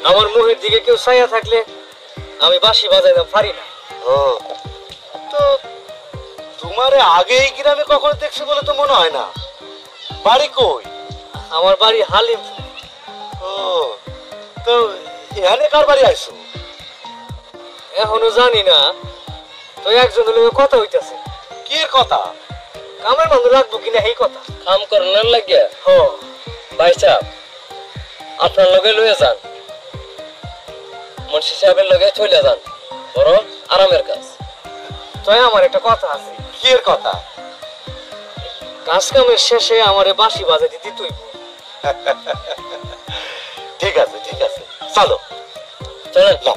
আমার মুখের দিকে কেউ ছায়া থাকলে আমি বাঁশি বাজাইতে পারি না। ও তো তোমারে আগে এই গ্রামে কখনো দেখছো বলে তো মনে হয় না। বাড়ি কই? আমার বাড়ি হালিম। ও তো এখানে কার বাড়ি আইছো? এখনো জানি না, তো একজনের লগে কথা হইতাছে। কি কথা? কামের মানুষ লাগবো কিনা এই কথা। কাম করার লাগিয়া? হ ভাই সাহেব, আপনার লগে লয়ে যান, মুন্সি সাহেবের লগে চলে যান, বড় আরামের কাজ। তাই আমার একটা কথা আছে। কি এর কথা? কাজ কামের শেষে আমারে বাঁশি বাজাইতে দিতেই। ঠিক আছে ঠিক আছে, চলো চলেন। না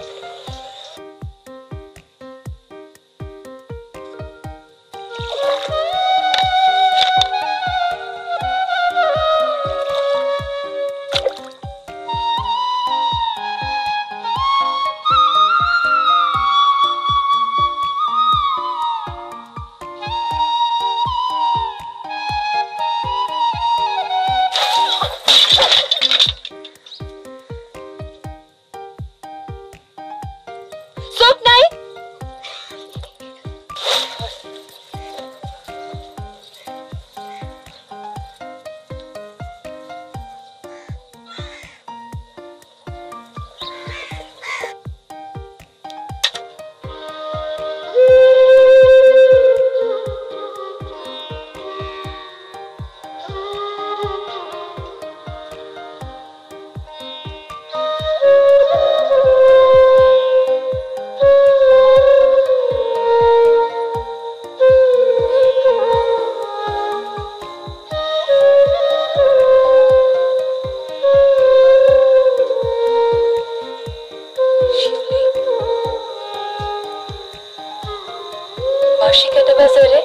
বাঁশি কেটে বাজারে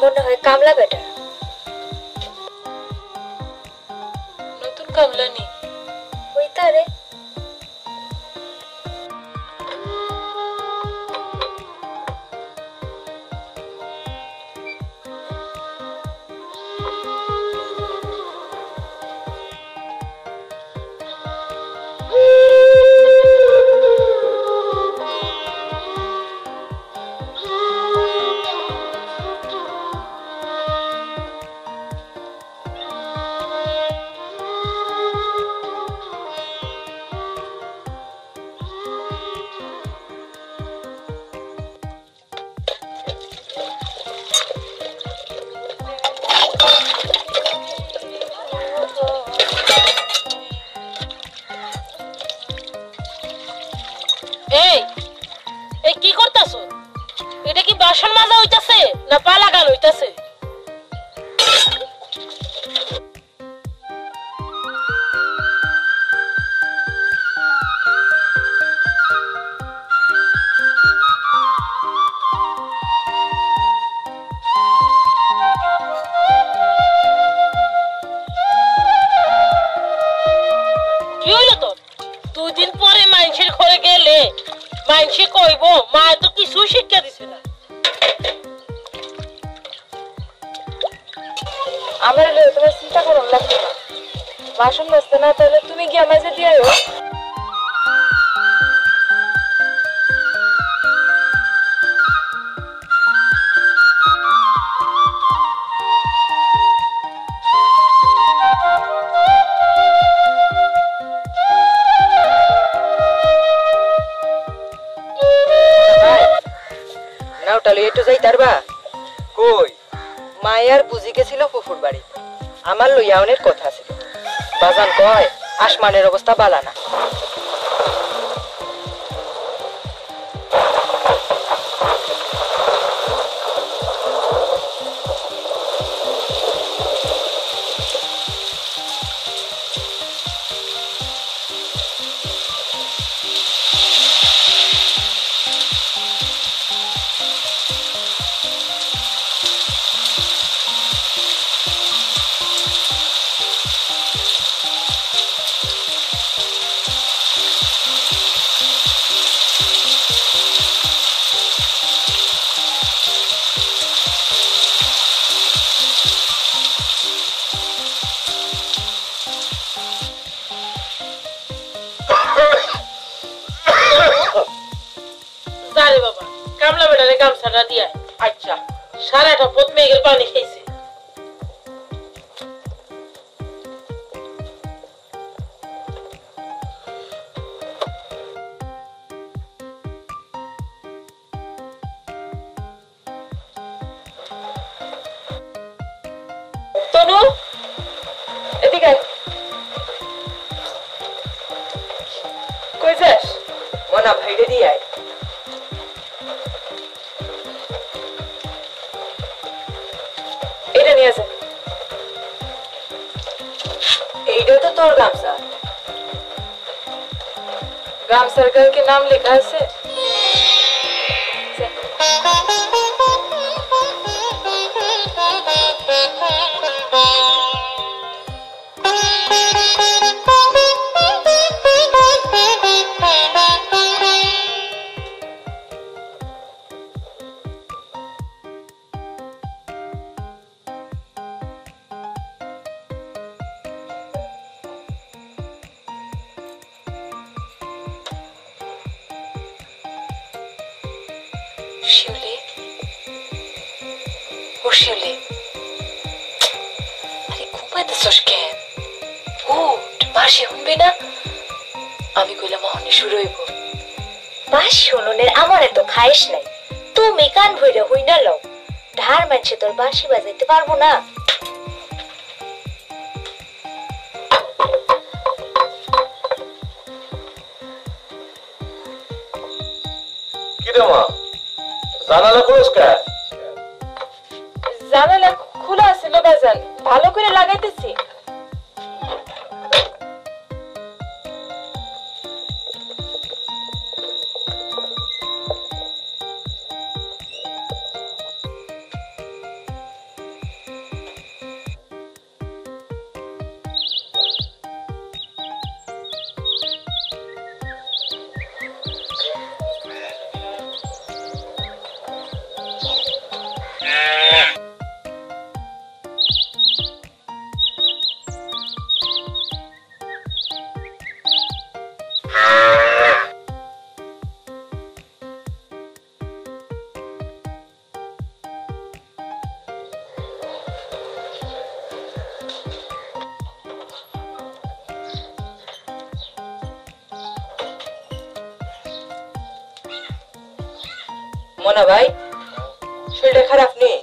মনে হয় কামলা বেটা। নতুন কামলা নি ওই তারে। কি করতেছো? এটা কি বাসন মাজা হইতাছে না পা লাগানো হইতাছে? কি হইলো তোর? 2 দিন পরে মানুষের ঘরে গেলে মানুষে কইব মা তো কিছু শিক্ষা দিছে না। আমার তোমার চিন্তা করার লাগবে না। বাসন মাজতে না তাহলে তুমি গিয়ে মাঝে দিয়ে আয়ো। কই মায়ার বুঝি গেছিল ফুফুর বাড়ি, আমার লইয়াওনের কথা ছিল। বাজান কয় আসমানের অবস্থা বালা না। কামলা বেটারে গামছাটা দিয়া আচ্ছা সারাটা পথ মেঘের পানি খেয়েছে তনু এদিকে আয়। কই যাস? মনা ভাইরে দিয়ে আয়। এটা নিয়ে যা। এইটা তো তোর গামছা। গামছার গায়ে কি নাম লেখা আছে? যা। শিউলি, ও শিউলি, আরে ঘুমাইতেছস কেন? উঠ, বাসি শুনবি না? আমি কইলাম মহনি শুরু হইব। বাস শুনুনের আমার এত খাইস নাই, তুমি কান ভইরা হই না লও, ধার মানছে তোর বাঁশি বাজাইতে পারবো না। কি রে মা, জানালা খোলস কে? জানালা খোলা আছে বাজান, ভালো করে লাগাইতেছি। মনা ভাই, শরীরটা খারাপ নেই?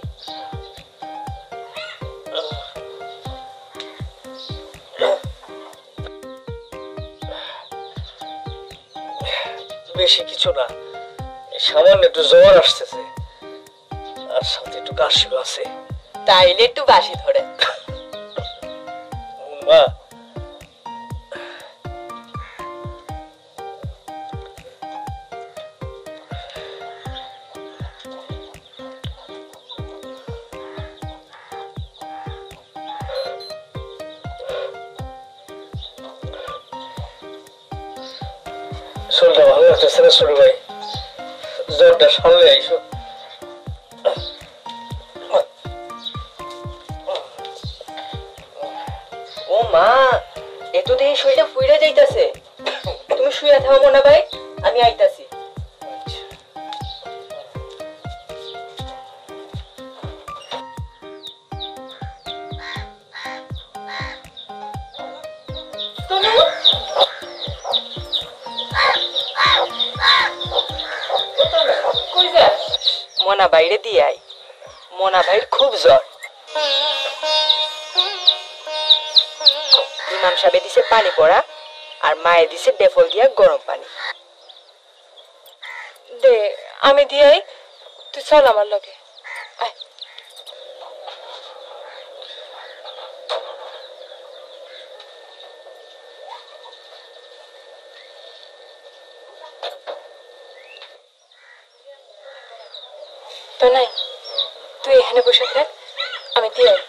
বেশি কিছু না, সামান্য একটু জ্বর আসতেছে আর সাথে একটু কাশিও আছে। তাইলে একটু বাসি ধরে। মা, শরীরটা ভালো লাগতেছে না ছোট ভাই, জ্বরটা সামনে আইসো। ও মা, এত দিয়ে শরীরটা ফুইরা যাইতাছে। তুমি শুয়ে থাও মনা ভাই, আমি আইতাছি। মনা বাইরে দিয়ে আই, মনা ভাইয়ের খুব জ্বর। ইমাম সাহেব দিছে পানি পড়া আর মায়ে দিছে ডেফল দিয়া গরম পানি। দে আমি দিয়ে আই, তুই চল আমার লগে। আয়। তো নাই, তুই এখানে বসে থাক, আমি দিয়ে আই।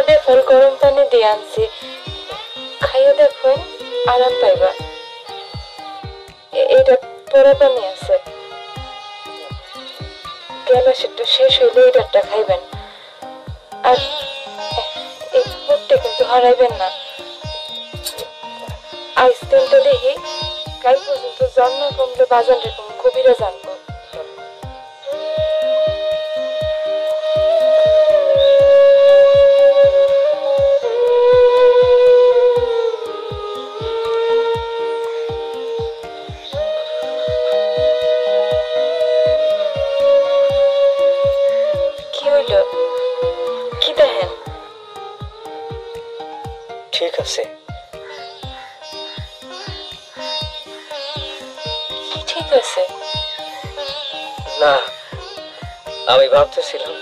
দে ফল গরম পানি দিয়ে আনছি, খাইয়া দেখুন আরাম পাইবা। এটা পরা পানি আছে, গ্যালাসেরটা শেষ হইলে এই ডাক্তার খাইবেন। আর এই মুখটা কিন্তু হারাইবেন না। আইসক্রিমটা দেখি কাল পর্যন্ত জ্বর না কমলে বাজান রেখম কবিরা জানবো। কি হইল? কি দেখেন? ঠিক আছে। কি ঠিক আছে? না, আমি ভাবতেছিলাম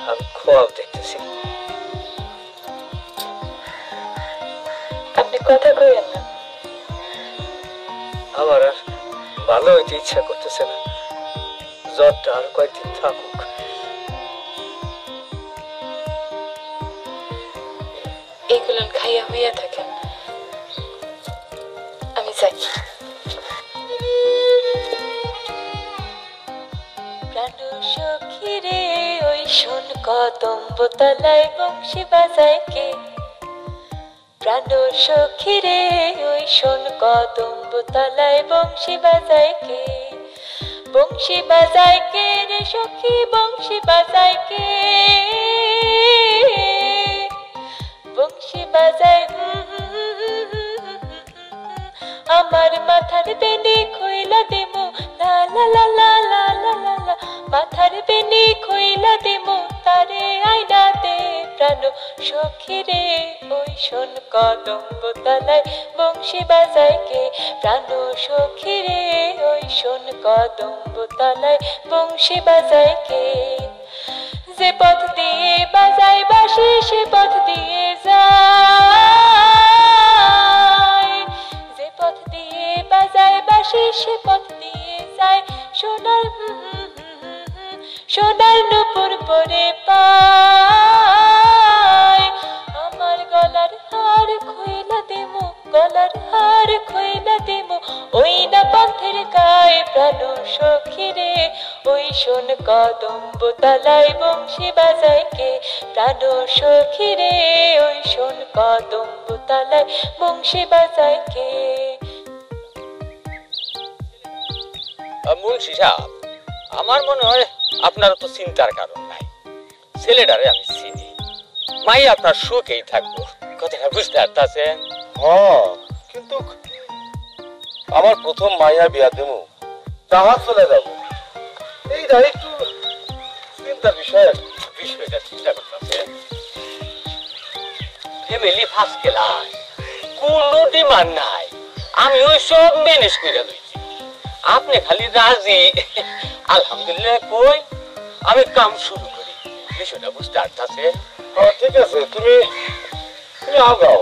আমি খোয়াব দেখতেছি। আপনি কথা কইেন না। আমার আর ভালো হইতে ইচ্ছা করতেছে না, জ্বরটা আর কয়েকদিন থাকুক। এইগুলো খাইয়া হইয়া থাকেন, আমি যাই। প্রাণ সখী রে ওই শোন কদম্ব তলায় বংশী বাজায় কে? প্রাণ সখী রে ওই শোন কদম্ব তলায় বংশী বাজায় কে? বংশী বাজায় কে রে সখী, বংশী বাজায় কে? বংশী বাজায় আমার মাথার বেনি খইলা দেমু, লা লা লা লা লা লা লা লা। মাথার বেনি খইলা দেমু তারে আইনা দে প্রাণ সখী রে ওই শোন কদম্ব তলায় বংশী বাজায় কে? প্রাণ সখী রে ওই শোন কদম্ব তলায় বংশী বাজায় কে? যে পথ দিয়ে বাজায় বাঁশি সে পথ দিয়ে যায়, যে পথ দিয়ে বাজায় বাঁশি সে পথ দিয়ে যায়। সোনার সোনার নুপুর পরে পায়, আমার গলার হার খইলা দেমু, গলার হার খইলা দেমু ওই না পথের গায়ে। প্রাণ সখী রে ওই শোন কদম্ব তলায় বংশী বাজায় কে? প্রাণ সখী রে ওই শোন কদম্ব তলায় বংশী বাজায় কে? মুন্সি সাহেব, আমার মনে হয় আপনার তো চিন্তার কারণ নাই। ছেলেটারে আমি চিনি, মাই আপনার সুখেই থাকবো, কথাটা বুঝতে পারতেছেন? হ্যাঁ, কিন্তু আমার প্রথম মাইয়া বিয়া দেবো, তাহা চলে যাব, এইটা একটু চিন্তার বিষয়। বিষয়টা চিন্তা করতেছেন? ফ্যামিলি ফার্স্ট ক্লাস, কোনো ডিমান্ড নাই, আমি ওই সব ম্যানেজ করে দিয়েছি। আপনি খালি রাজি আলহামদুলিল্লাহ কই, আমি কাম শুরু করি। বিষয়টা বুঝতে পারতেছেন? হ্যাঁ ঠিক আছে, তুমি তুমি আগাও।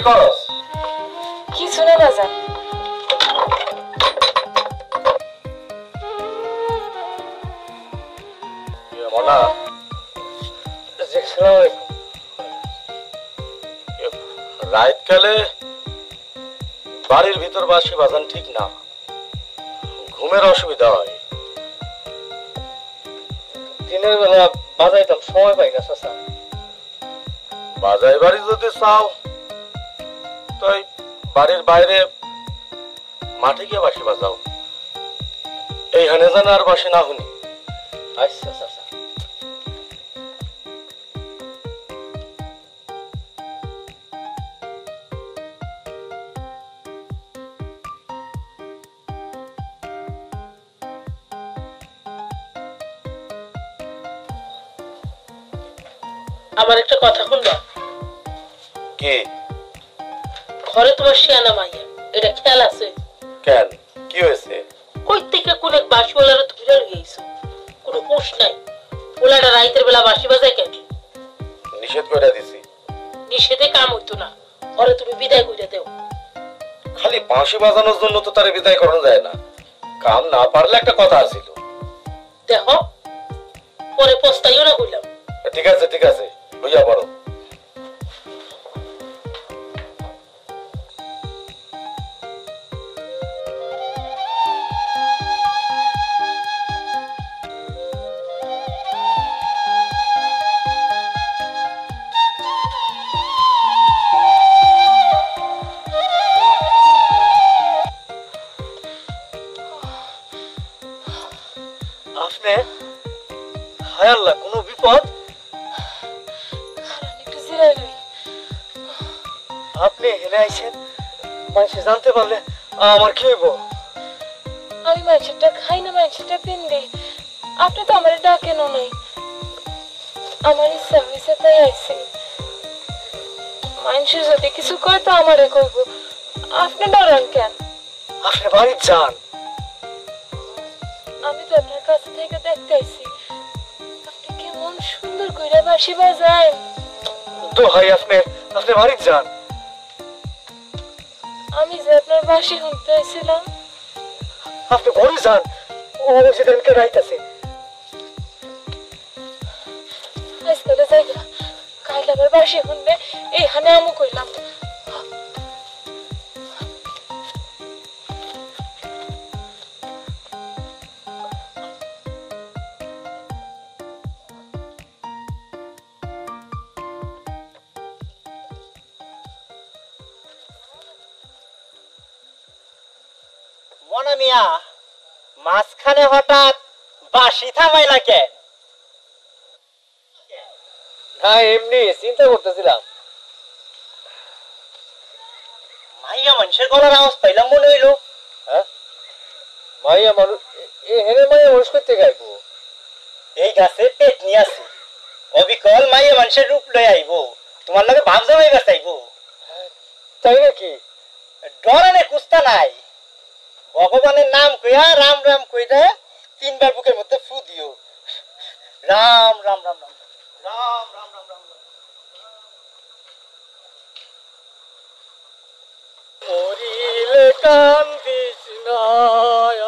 করস? কিছু না বাজান। মনা, রাত কালে বাড়ির ভিতর বাঁশি বাজান ঠিক না, ঘুমের অসুবিধা হয়। দিনের বেলা বাজাইতাম, সময় পাই না চাচা। বাজাই বাড়ি যদি চাও তাই বাড়ির বাইরে মাঠে গিয়ে বাঁশি বাজাও, এইখানে যেন আর বাঁশি না শুনি। আচ্ছা চাচা। আমার একটা কথা শুনবা? কি? ঘরে তোমার শিয়ানা মাইয়া, এটা খেয়াল আছে? কেন, কি হয়েছে? কই থেকে কোন এক বাঁশিওয়ালারা ধরে গেছো, কোনো হুঁশ নাই। ওলাটা রাইতের বেলা বাঁশি বাজায় কেন? নিষেধ করে দিছি। নিষেধে কাম হইতো না, ঘরে তুমি বিদায় করে দেও। খালি বাঁশি বাজানোর জন্য তো তারে বিদায় করানো যায় না, কাম না পারলে একটা কথা আছিল। দেখো পরে পস্তাইও না কইলাম। ঠিক আছে ঠিক আছে, বুঝা পড়ো। আপনি হায় আল্লাহ, কোনো বিপদ? একটু জিরাই লই। আপনি হেনে আইছেন, মানুষে জানতে পারলে আমার কি হইব? আমি মানুষেরটা খাই না, মানুষেরটা পিন্দি। আপনি তো আমার ডাকেনও নাই, আমার ইচ্ছা হয়েছে তাই আইছি। মানুষ যদি কিছু কয় তো আমারে কইব, আপনি ডরান কেন? আপনি বাড়ি যান। আমি তো আপনার কাছ থেকে দেখতে আইছি আপনি কেমন সুন্দর কইরা বাঁশি বাজায়। দোহাই আপনার, আপনি বাড়ি যান। আমি যে আপনার বাঁশি শুনতে আইছিলাম। আপনি ঘরে যান, ও সেদিন কে রাইতাছে। আজকালে জায়গা কাইল আবার বাঁশি শুনবে, এইখানে আমু কইলাম। মনা মিয়া, মাঝখানে হঠাৎ বাঁশি থামাইলা কেন? না এমনি চিন্তা করতেছিলাম। মাইয়া মানুষের গলার আওয়াজ পাইলাম মনে হইলো। হ্যাঁ, মাইয়া মানুষ? হেনে মাইয়া মানুষ করতে গাইবো? এই গাছে পেট নিয়ে আছে, অবিকল মাইয়া মানুষের রূপ লই আইব, তোমার লগে ভাব জমাইবা চাইবো। তাই নাকি? ডরানে কুস্তা নাই, ভগবানের নাম কইয়া রাম রাম কইরা 3 বার বুকের মধ্যে ফু দিও। রাম রাম রাম রাম রাম রাম রাম রাম। মরিলে কান্দিস না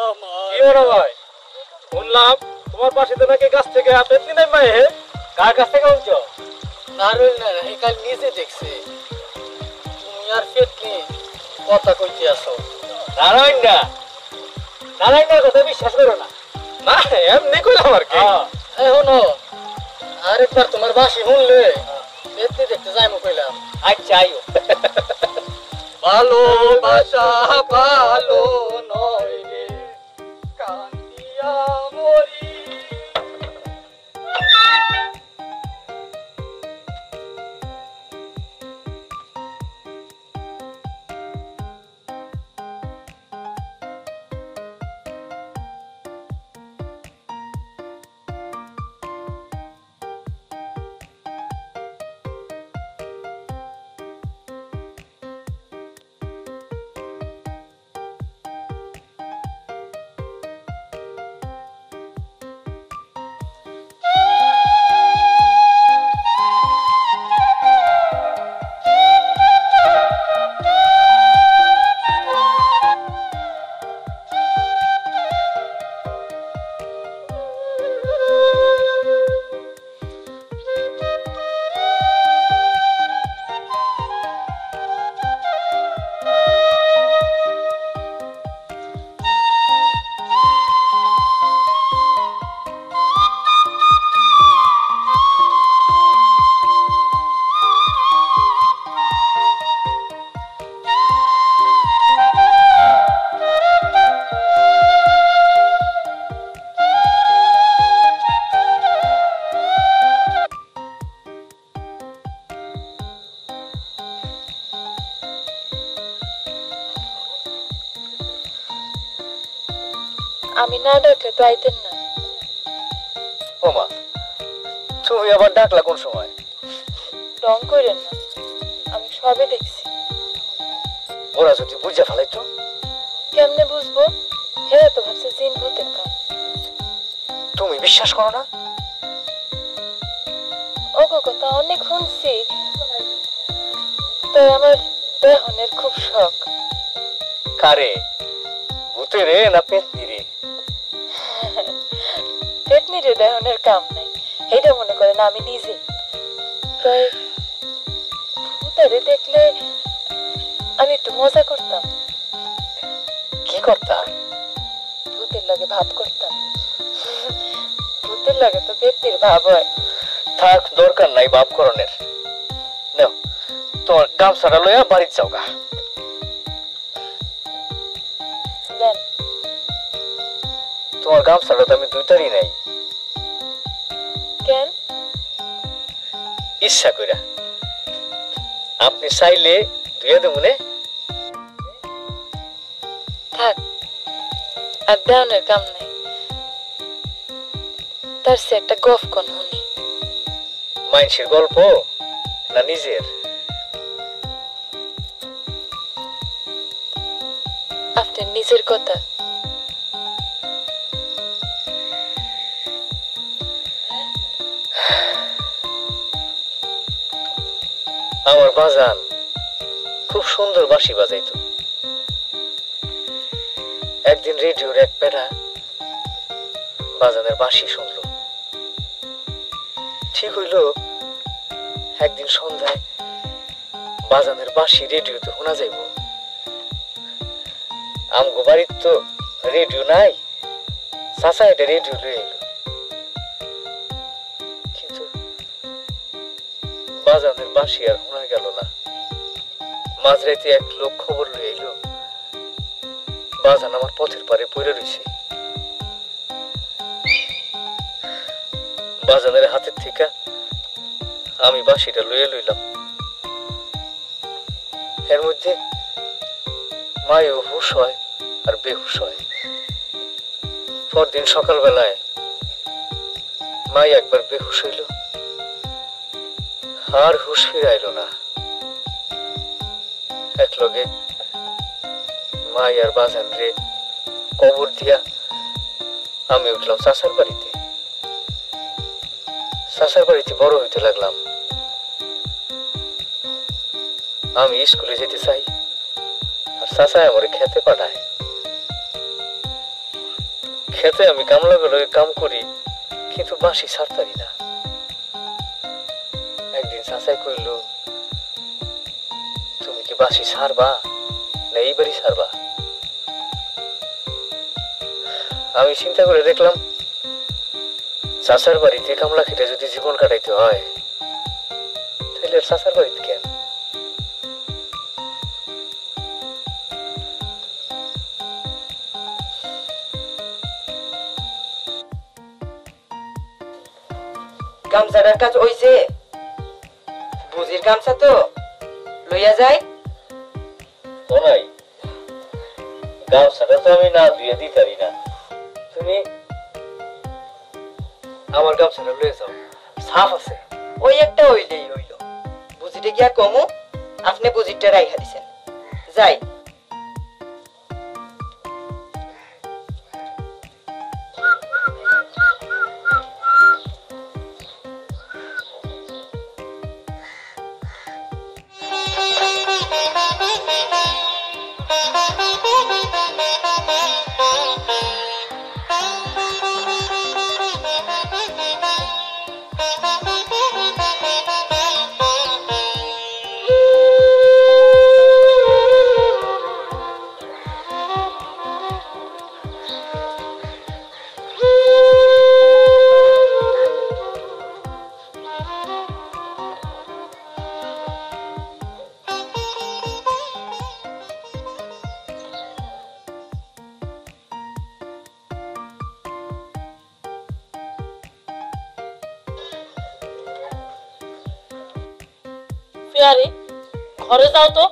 আমার। কি হলো ভাই? শুনলাম তোমার পাশে তো নাকি গাছ থেকে পেতনি নাই মায়ে। কার কাছ থেকে শুনছো? নারুল না, এই কাল নিজে দেখছে। তুমি আর পেতনি কথা কইতে আসো। নারায়ণ না, নারায়ণের কথা বিশ্বাস করো না। না এমনি কইলাম আর কি। এখন আরেকবার তোমার বাঁশি শুনলে পেতনি দেখতে যাইমু কইলাম। আচ্ছা আইও। ভালোবাসা ভালো নয় রে, কান্দিয়া মরি। আমি না ডাকলে তো আইতেন না। ওমা, তুমি আবার ডাকলা কোন সময়? রং করেন না, আমি সবে দেখছি। ওরা যদি বুঝে ফেলাইতো? কেমনে বুঝবো? হ্যাঁ তো ভাবছে জিন ভূতের কাম। তুমি বিশ্বাস করো না? ওগো কথা অনেক শুনছি, তাই আমার দেহনের খুব শখ। কারে, ভূতেরে না পেতনিরে? পেতনিরে দেহনের কাম নাই, এইটা মনে করেন আমি নিজে। তাই ভূতারে দেখলে আমি একটু মজা করতাম। কি করতা? ভূতের লগে ভাব করতাম। ভূতের লগে তো পেতনির ভাব হয়। থাক, দরকার নাই বাপ করণের। নাও তোমার গামছাটা লইয়া বাড়িতে যাও গা। দেন। তোমার গামছাটা তো আমি দুইটারই নাই। কেন? ইচ্ছা কইরা। আপনি চাইলে দুইয়া দেবুনে। থাক, আর দেওয়ানের কাম নাই। তার সে একটা গফ কোন শুনি। মানুষের গল্প না নিজের? আপনার নিজের কথা। আমার বাজান খুব সুন্দর বাঁশি বাজাইতো। একদিন রেডিওর এক পেটা বাজানের বাঁশি শুনলো। ঠিক হইল, একদিন সন্ধ্যায় বাজানের বাঁশি রেডিওতে শোনা যাইব। আমগো বাড়ির তো রেডিও নাই, চাচা এটা রেডিও লয়ে এলো। কিন্তু বাজানের বাঁশি আর শোনা গেল না। মাঝরাইতে এক লোক খবর লয়ে এলো, বাজান আমার পথের পারে পড়ে রইছে। বাজানের হাতের থেকে আমি বাঁশিটা লইয়া লইলাম। এর মধ্যে মায়ও হুশ হয় আর বেহুশ হয়। পরদিন সকালবেলায় মাই একবার বেহুশ হইল, আর হুশ ফিরাইল না। একলগে মাই আর বাজান রে কবর দিয়া আমি উঠলাম চাচার বাড়িতে। চাচার বাড়িতে বড় হইতে লাগলাম। আমি স্কুলে যেতে চাই, আর চাচা আমারে খেতে পাঠায়। খেতে আমি কামলাগুলো কাম করি, কিন্তু বাঁশি ছাড়তারি না। একদিন চাচাই কইল, তুমি কি বাঁশি ছাড়বা না এইবারই ছাড়বা? আমি চিন্তা করে দেখলাম, চাচার বাড়িতে কামলা খেটে যদি জীবন কাটাইতে হয়, তাহলে চাচার বাড়িতে কেন? গামছাটার কাজ হইছে? বুঝির গামছা তো লইয়া যায়। ও নাই, গামছাটা তো আমি না ধুয়ে দিতারি না। তুমি আমার গামছাটা লয়ে যাও, সাফ আছে। ওই একটা হইলেই হইল। বুঝিতে গিয়া কমু, আপনি বুঝিরটা রাইখা দিছেন। যাই। প্যারে ঘরে যাও তো।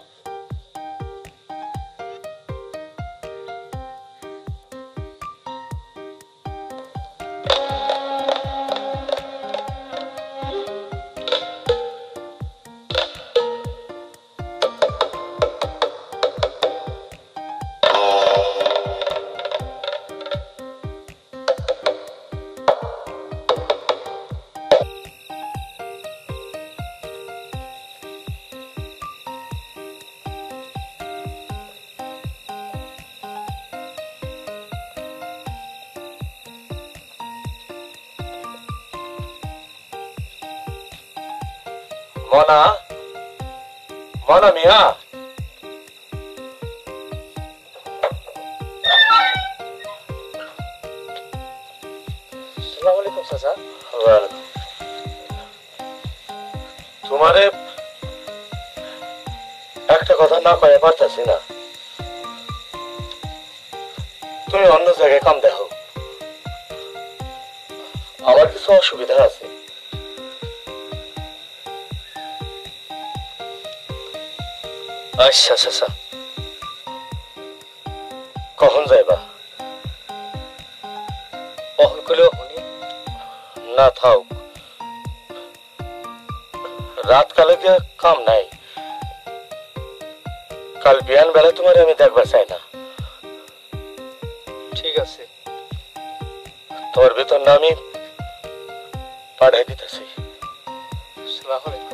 মনা মনা মিয়া আসসালামু আলাইকুম চাচা। তোমারে একটা কথা না কয়ে পারতাছি না, তুমি অন্য জায়গায় কাম দেখো, আমার কিছু অসুবিধা আছে। আচ্ছা চাচা। কখন যাইবা? অহন করলেও শুনি না থাক, রাত কালে গিয়ে কাম নাই, কাল বিয়ান বেলা তোমার আমি দেখবার চাই না। ঠিক আছে। তোর বেতন না আমি পাঠাই দিতেছি। আসসালামু আলাইকুম।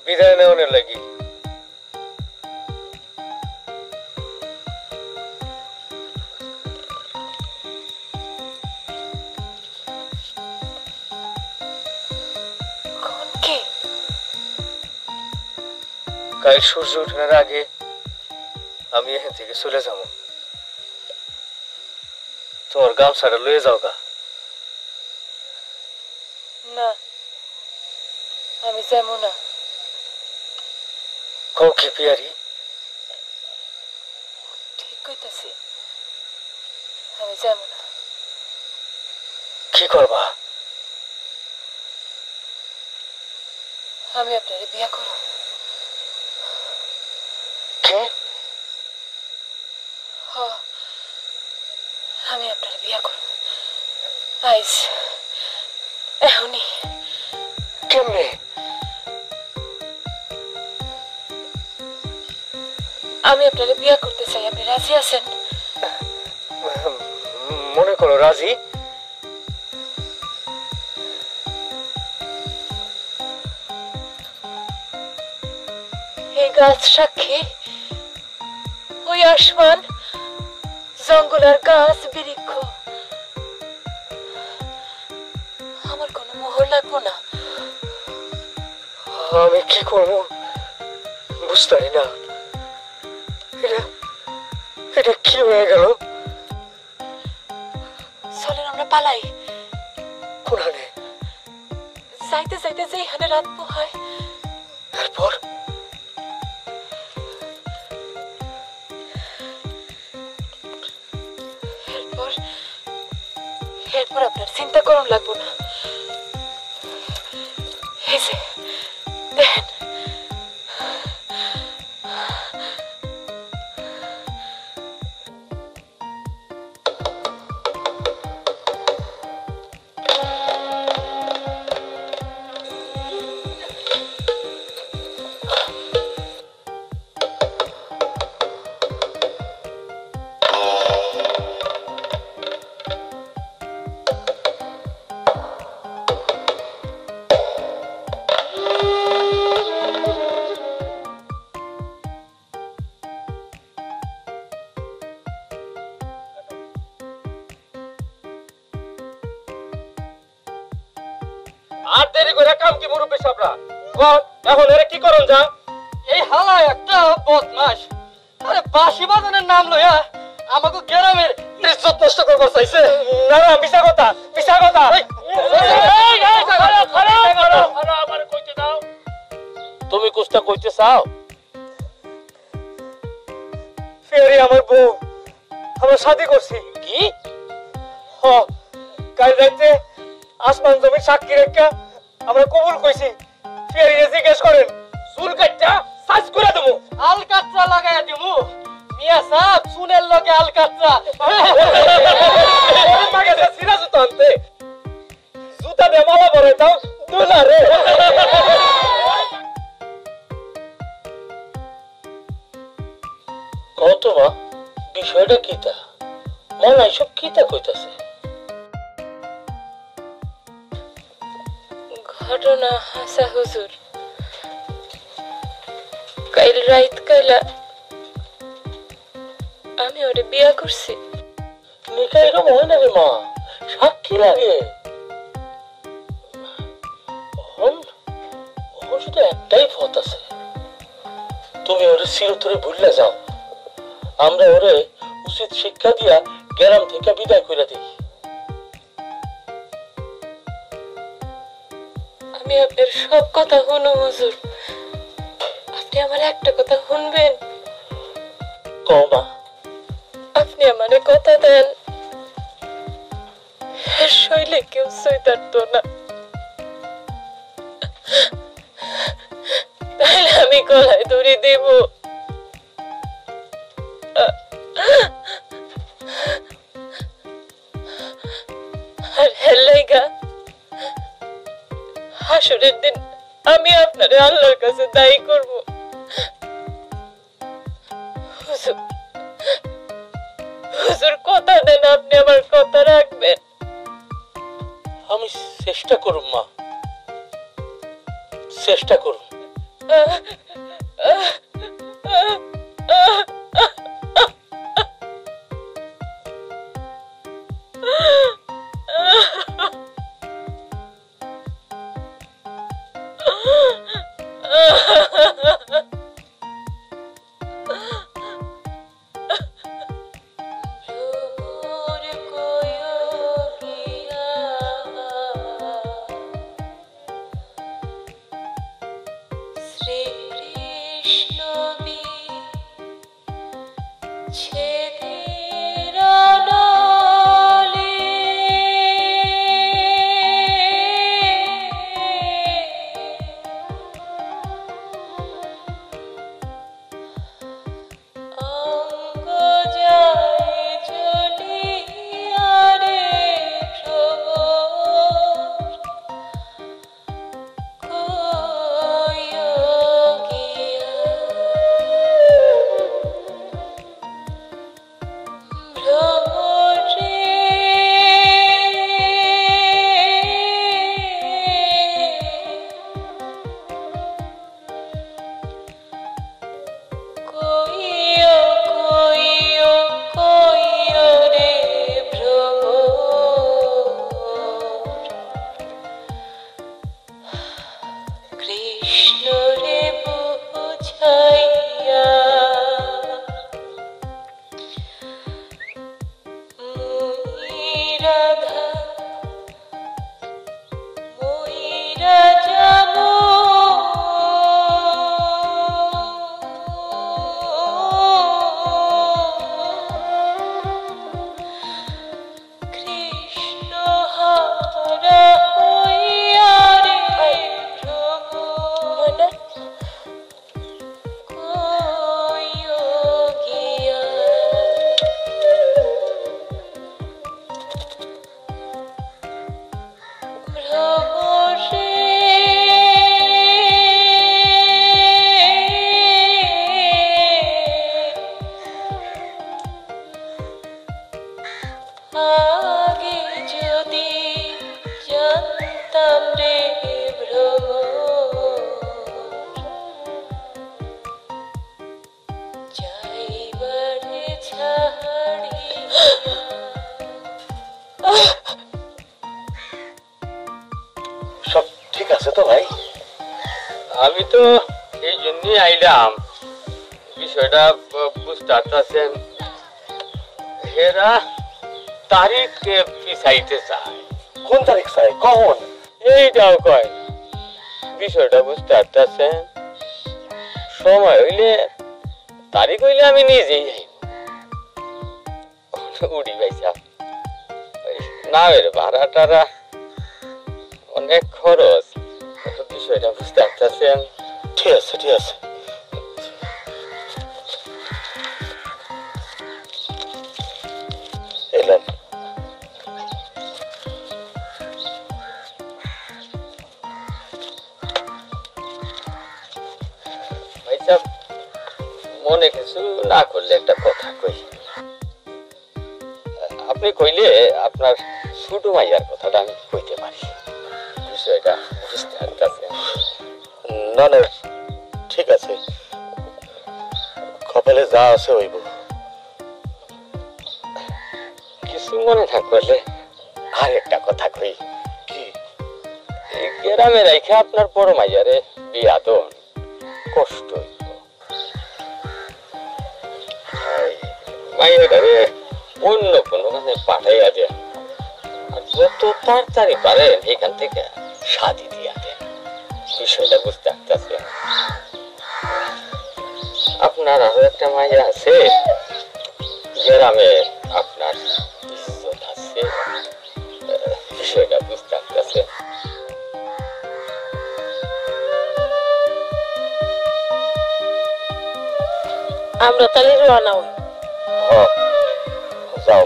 বিদায় নেওয়ার লাগি কাল সূর্য ওঠার আগে আমি এখান থেকে চলে যাব। তোমার গামছাটা লয়ে যাও গা। না, আমি যাবো না। কও কি পিয়ারি? ঠিক কইতাছি, আমি যাবো না। কি করবা? আমি আপনারে বিয়া করব। কি? আমি আপনারে বিয়া করব আইস এখনই। কেমনে? আমি আপনারে বিয়া করতে চাই, আপনি রাজি আছেন? মনে করো রাজি। এই গাছ সাক্ষী, ওই আসমান, জঙ্গল আর গাছ বৃক্ষ, আমার কোনো মোহর লাগবো না। আমি কি করবো বুঝতে পারি না। এটা কি হয়ে গেল? চলেন আমরা পালাই। কোনখানে? যাইতে যাইতে যে এখানে রাত পোহায়। তারপর? এরপর আপনার চিন্তা করুন লাগবো না। দেখেন আর দেরি করে কাম কি মুরব্বী সাহেবরা এখন এরা কি করুন যা এই হালা একটা বদমাস আরে বাঁশি বাজানের নাম লইয়া আমাকে গ্রামের ইজ্জত নষ্ট করবার চাইছে না না মিছা কথা আমার কইতে দাও তুমি কুছটা কইতে চাও ফেরি আমার বউ আমরা শাদি করছি কি হ কাল রাতে আসমান জমির সাক্ষী রেখা আমরা কবুল কইছি ফেরি জিজ্ঞেস করেন চুল কাটটা সাজ করে দেবো আল কাটরা লাগাইয়া দিমু মিয়া সাহেব সুনের লগে আল কাটরা মাগে যা সিরা জুতা আনতে জুতা দে মালা ভরে দাও দুলা রে কত মা বিষয়টা কিটা মনে সব কিটা কইতাছে ঘটনা হাসা হুজুর কাল রাত কাইলা আমি ওরে বিয়া করছি নিকা এরকম হয় না রে মা সাক্ষী লাগে শুধু একটাই পথ আছে তুমি ওরে চিরতরে ভুললে যাও আমরা ওরে উচিত শিক্ষা দিয়া গ্রাম থেকে বিদায় করে দিই আমি আপনার সব কথা শুনো হুজুর আপনি আমার একটা কথা শুনবেন কমা আপনি আমারে কথা দেন শৈলে কেউ সইতারতো না তাহলে আমি গলায় দড়ি দেব আর হেলাইগা হাসরের দিন আমি আপনারে আল্লাহর কাছে দায়ী করব হুজুর কথা দেন আপনি আমার কথা রাখবেন আমি চেষ্টা করুম মা চেষ্টা করুম তো এই জন্যই আইলাম, বিষয়টা বুঝতে পারতেছেন। হেরা তারিখ পিছাইতে চায়। কোন তারিখ চাই? কখন? এইটাও কয় না। বিষয়টা বুঝতে পারতেছেন, সময় হইলে তারিখ হইলে আমি নিজেই যাই। উড়ি পাইছা নামের ভাড়া টাড়া অনেক খরচ, বিষয়টা বুঝতে পারতেছেন। ঠিক আছে ঠিক আছে, এলেন। ভাই সাহেব, মনে কিছু না করলে একটা কথা কই। আপনি কইলে আপনার ছোট মাইয়ার কথাটা আমি কইতে পারি, বিষয়টা বুঝতে পারতেছেন। না না ঠিক আছে, কপালে যা আছে হইব। কিছু মনে না করলে আর একটা কথা কই। কি? এই গ্রামে রাইখা আপনার বড় মাইয়ারে বিয়া দেন, কষ্ট হইব। মাইয়াটারে অন্য কোনো কাছে পাঠাইয়া দেন, আর যত তাড়াতাড়ি পারেন এখান থেকে শাদি দিয়া দেন। বিষয়টা বুঝতে পারতেছেন। আপনার আরো একটা মাইয়া আছে, গ্রামে আপনার ইজ্জত আছে, বিষয়টা বুঝতে পারতেছেন। আমরা তাহলে রওনা হই। যাও।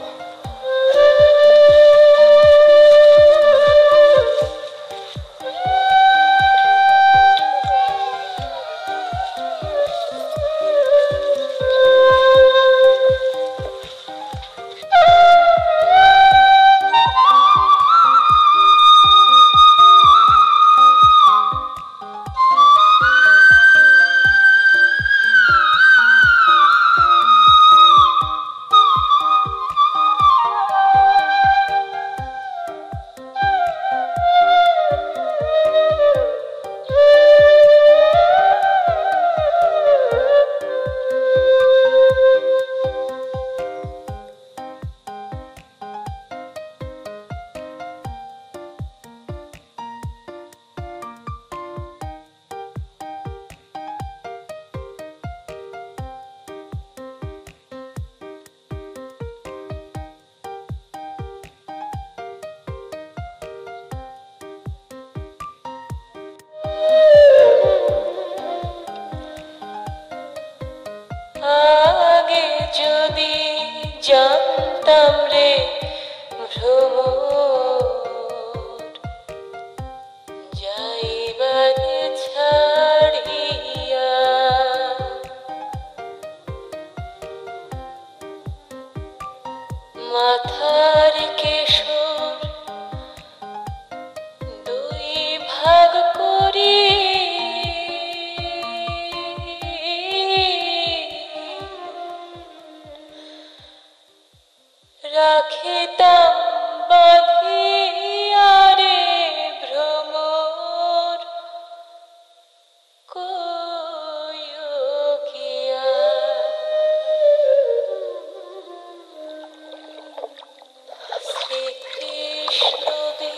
আগে যদি জানতাম রে ভ্রমর যাইবারে ছাড়িয়া, মাথার কেশর দুই ভাগ করি রাখিতাম বাঁধিয়া রে ভ্রমর কইয়া। শ্রীকৃষ্ণ দে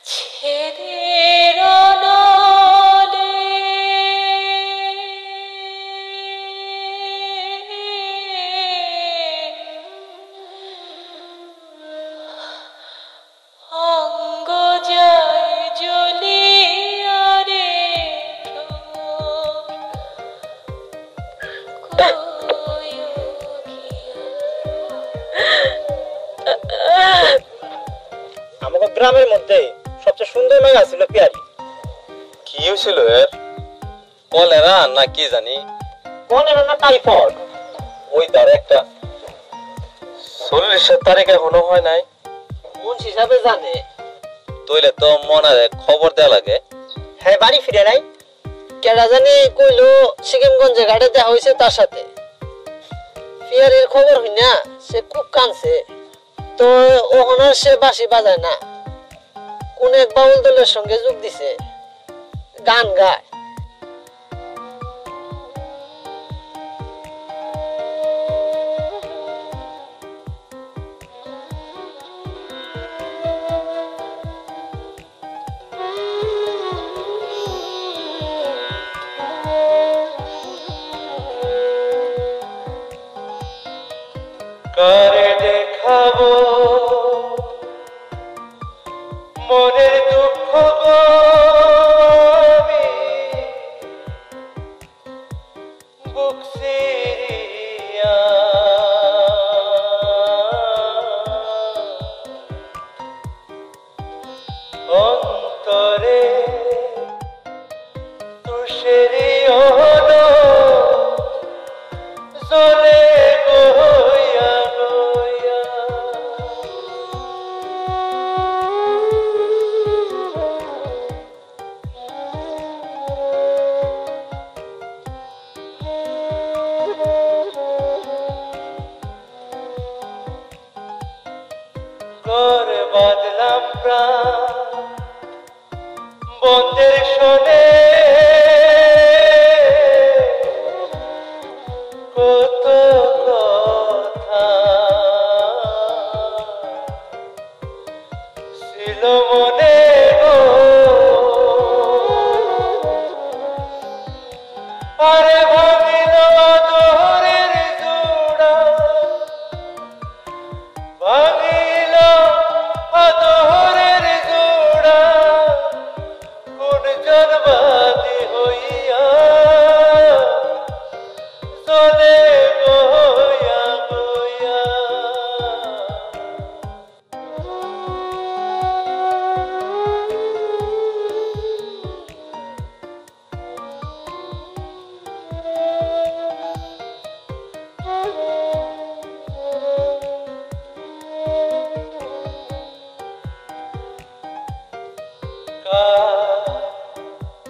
ছেদের অনলে অঙ্গ যায় জ্বলিয়া রে আমাদের গ্রামের মধ্যে সবচেয়ে সুন্দর মেয়ে ছিল পিয়ারি। কি হয়েছিল এর? কলেরা না কি জানি, কলেরা না টাইফয়েড। ওই তার একটা 40 তারিখ এখনো হয় নাই। কোন হিসাবে জানে? তইলে তো মনে খবর দেয়া লাগে। হ্যাঁ, বাড়ি ফিরে নাই। কেডা জানি কইলো সিকিমগঞ্জে ঘাটে দেখা হয়েছে তার সাথে। পিয়ারির খবর হই না, সে খুব কাঁদছে। তো ওখানে সে বাঁশি বাজায় না, কোন এক বাউল দলের সঙ্গে যোগ দিছে, গান গায়। কারে দেখাবো মনের দুঃখ গো আমি বুক সিরিয়া অন্তরে তুষেরি হলো চলে গয়া গয়া ঘর বাঁধলাম প্রাণ বন্ধের শোনে কত কথা ছিল মনে গো আরে ভাঙিল দোহরের জোড়া ভাঙিল দোহরের জোড়া কোন জন্মাদি হইয়া চলে গয়া গয়া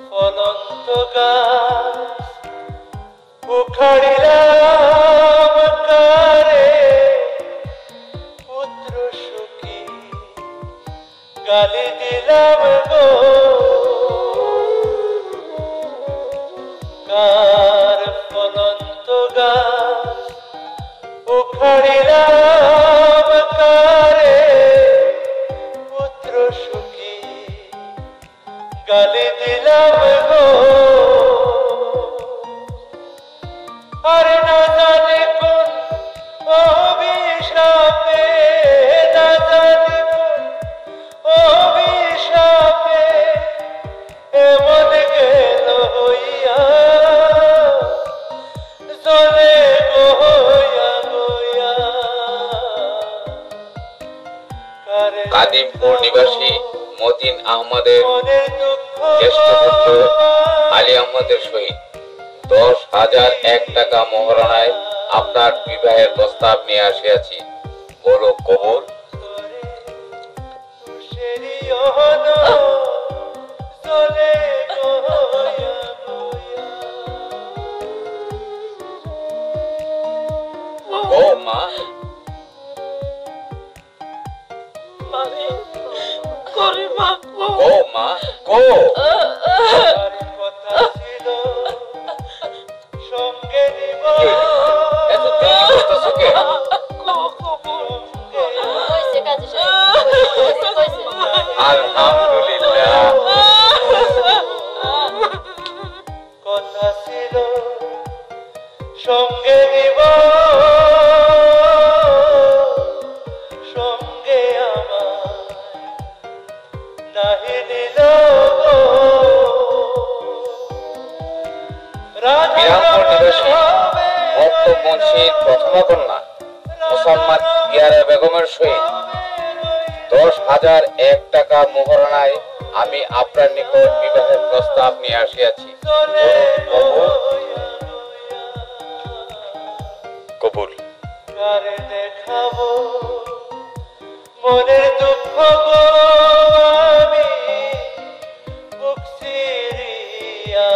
ফলন্ত গাছ উখাড়িলাম কারে পুত্র সুখী গালি দিলাম গো কার ফলন্ত গাছ উখাড়িলাম কারে পুত্র সুখী গালি দিলাম গো আরে না জানি কোন অভিশাপে না জানি কোন অভিশাপে এমন গেল হইয়া চলে গয়া গয়া কাদিমপুর নিবাসী মতিন আহমদের মনের দুঃখ জ্যেষ্ঠ পুত্র আলী আহমদের সহিত 10,001 টাকা মোহরানায় আপনার বিবাহের প্রস্তাব নিয়ে আসিয়াছি, বলো কবুল? তুষেরি হলো চলে গয়া গয়া ও মা, মানে করে মা ও মা, কো কথা ছিল সঙ্গে নিব এত দেরি করতেছো কেন? কইছে কাজী সাহেব কইছে আলহামদুলিল্লাহ। কথা ছিল সঙ্গে নিব সঙ্গে আমার নাহি নিল বিরামপুর নিবাসী মক্তব মুন্সির প্রথমা কন্যা মুসাম্মাদ ইয়ারা বেগমের সহিত 10,001 টাকা মোহরানায় আমি আপনার নিকট বিবাহের প্রস্তাব নিয়ে আসিয়াছি, কবুল? কারে দেখাবো মনের দুঃখ গো আমি বুক সিরিয়া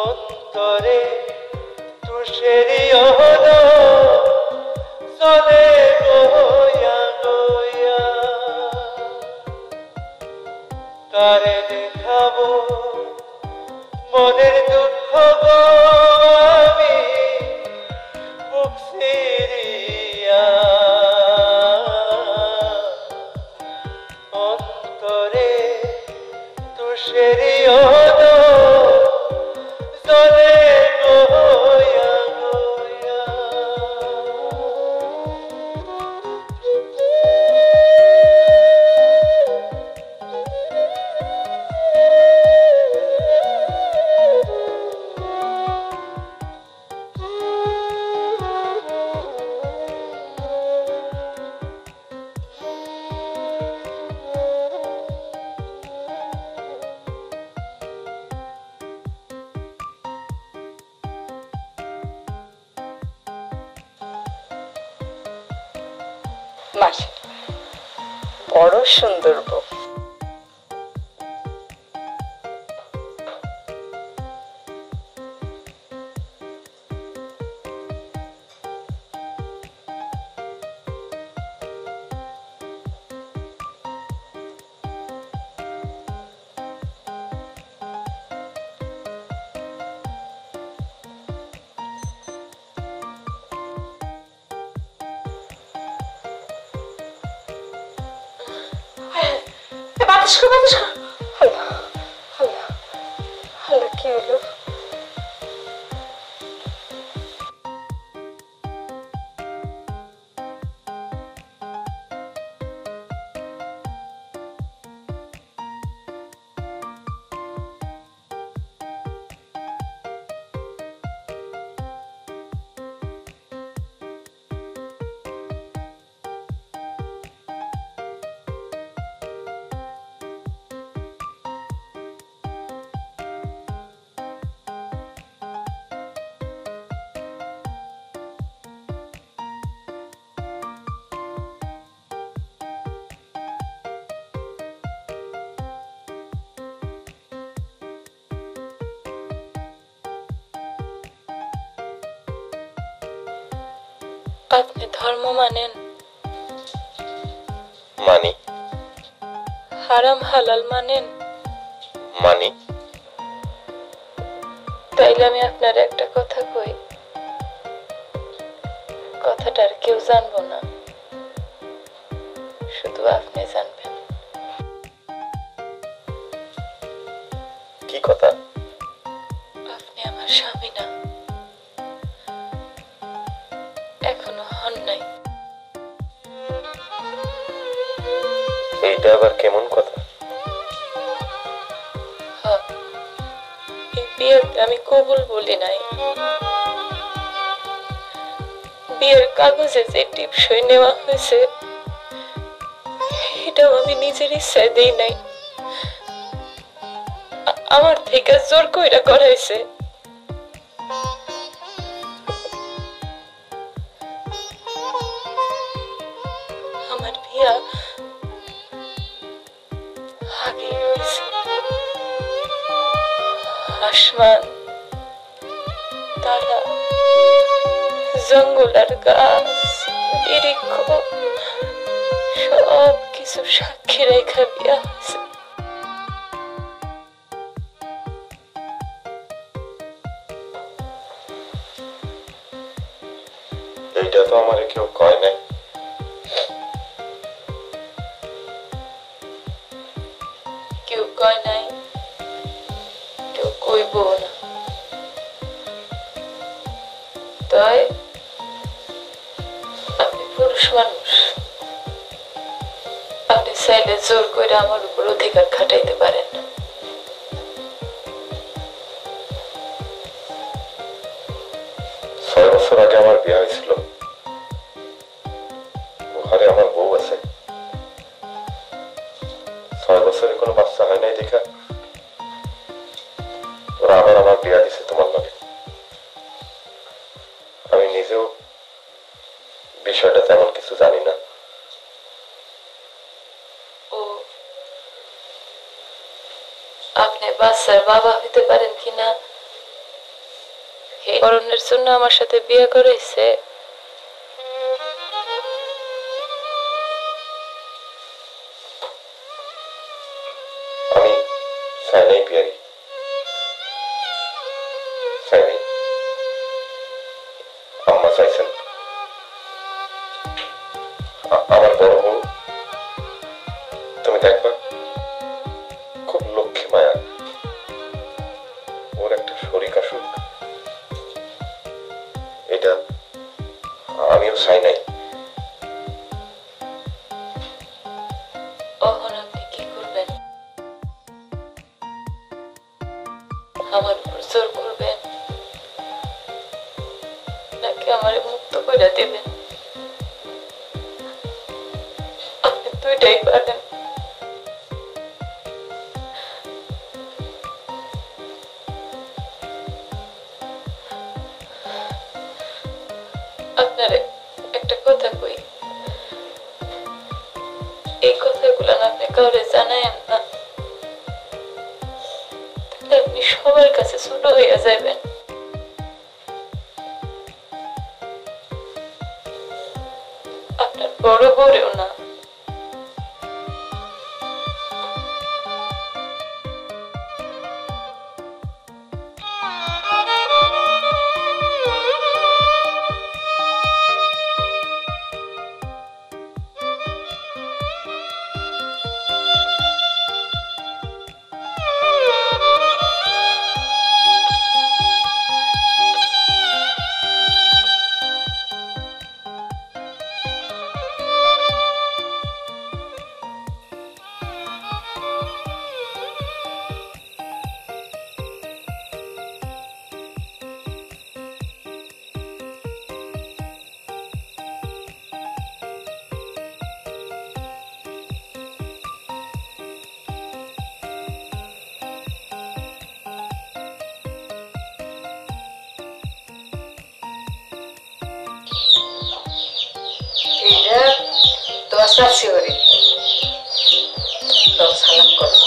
অন্তরে তুষেরি হলো চলে গয়া গয়া কারে দেখাবো মনের দুঃখ গো আমি বুক সিরিয়া অন্তরে তুষেরি হলো চলে গয়া মাসে বড় সুন্দর বউ। কি হলো? আপনি ধর্ম মানেন? মানি। হারাম হালাল মানেন? মানি। তাইলে আমি আপনার একটা কথা কই, কথাটা আর কেউ জানবো না, শুধু আপনি জানবেন। কি কথা? আপনি আমার স্বামী না, এখনো হন নাই। এইটা আবার কেমন কথা? এই বিয়েতে আমি কবুল বলি নাই। বিয়ের কাগজে যে টিপসই নেওয়া হয়েছে এটাও আমি নিজের ইচ্ছায় দেই নাই, আমার থেকে জোর কইরা করাইছে। আমার বিয়া আগে হয়েছে। আসমান, তারা, জঙ্গল আর গাছ, নিরীক্ষ সব কিছু সাক্ষী রেখা বিয়া হয়েছে। এইটা তো আমার কেউ কয় নাই। কেউ কয় নাই, কেউ কইবো না। তাই আপনি পুরুষ মানুষ, আপনি চাইলে জোর করে আমার উপর অধিকার খাটাইতে পারেন। 6 বছর আগে আমার বিয়ে হয়েছিল, ঘরে আমার বউ আছে। 6 বছরে কোনো বাচ্চা হয় নাই দেখা ওরা আবার আমার বিয়ে দিছে তোমার লগে। আমি নিজেও বিষয়টা তেমন কিছু জানি না। ও, আপনি বাচ্চার বাবা হইতে পারেন কিনা এই কারণের জন্য আমার সাথে বিয়ে করেছে। আমি চাই নাই বিয়ারি, চাই নাই। আম্মা চাইছেন। আমার বড় বউ তুমি দেখবা খুব লক্ষ্মী মায়া, ওর একটা শরীর আসুক, এটা আমিও চাই নাই। তখন আপনি কি করবেন? আমার উপর জোর করবেন নাকি আমারে মুক্ত করে দেবেন? আপনি দুইটাই পারেন। আপনারে একটা কথা কই, ছোট হইয়া যাইবেন। আপনার বড় বড়ও না। শাশুড়ি তো সালাম করো।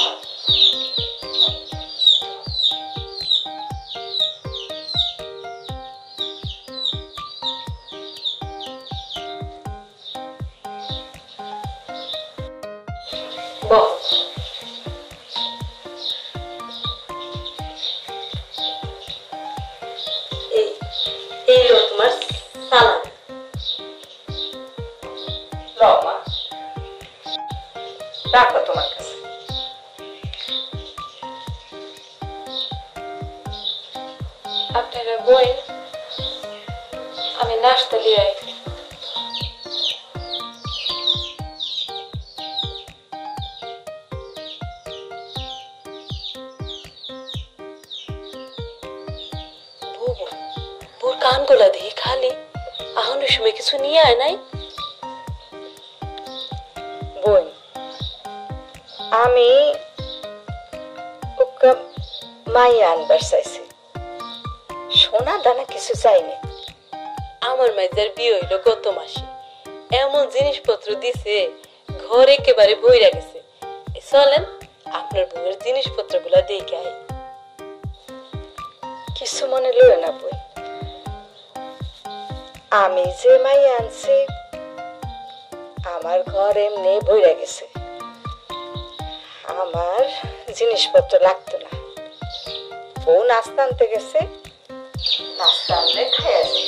এই লো তোমার সালাম। মা রাখো তোমার কাছে। আপনারা বই আমি নাস্তা লিয়ে আই। বোর কান গোলা দেখি খালি, আহনের সময় কিছু নিয়ে আয় নাই। বোন আমি ওকে মাইয়া আনবার চাইছি, সোনা দানা কিছু চাইনি। আমার মাইজার বিয়ে হইল গত মাসে, এমন জিনিসপত্র দিছে ঘর একেবারে বইরা গেছে। চলেন আপনার বউয়ের জিনিসপত্র গুলা দেখে আই। কিছু মনে লয় না বই, আমি যে মাইয়া আনছি আমার ঘর এমনি বইরা গেছে, আমার জিনিসপত্র লাগতো না। ও নাস্তা আনতে গেছে, নাস্তা আনলে খাই আসি।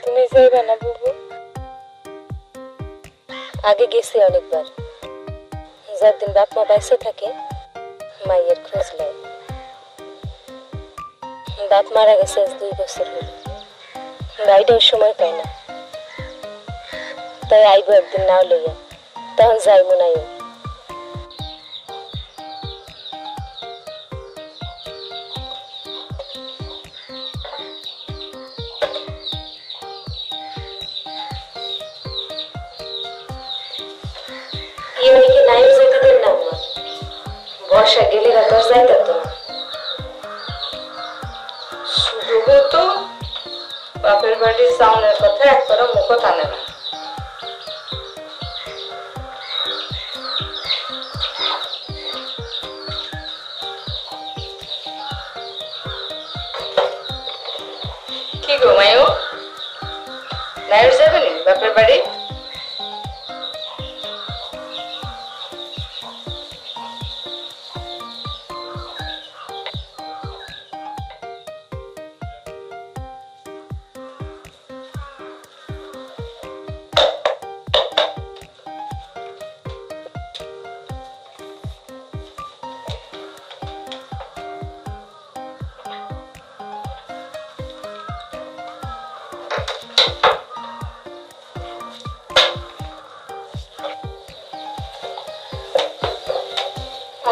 তুমি যাইবে না বুবু? আগে গেছি অনেকবার, যার দিন বাপ মা বাইসে থাকে মাইয়ের খোঁজ নেয়। বাপ মারা গেছে 2 বছর হলো, বাইরেও সময় পাই না, তাই আইবো একদিন নাও লইয়া, তখন যাইবো নাইও। বর্ষা গেলে রাত যাইতে তো শুধু তো বাপের বাড়ির সাউনের কথা একবারও মুখ টানে না। কি গো মায়ু, নাইর যাবে নি বাপের বাড়ি?